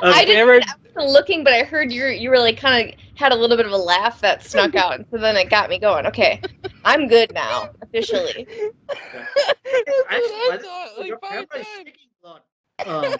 [SPEAKER 1] Okay.
[SPEAKER 3] didn't.
[SPEAKER 2] ever-
[SPEAKER 3] I wasn't looking, but I heard you were like kind of had a little bit of a laugh that snuck out, and so then it got me going. Okay, I'm good now officially.
[SPEAKER 1] Actually,
[SPEAKER 2] I
[SPEAKER 1] by the
[SPEAKER 2] thought
[SPEAKER 1] way,
[SPEAKER 2] like
[SPEAKER 1] your
[SPEAKER 2] 5
[SPEAKER 1] camera is
[SPEAKER 2] times.
[SPEAKER 1] shaking a lot.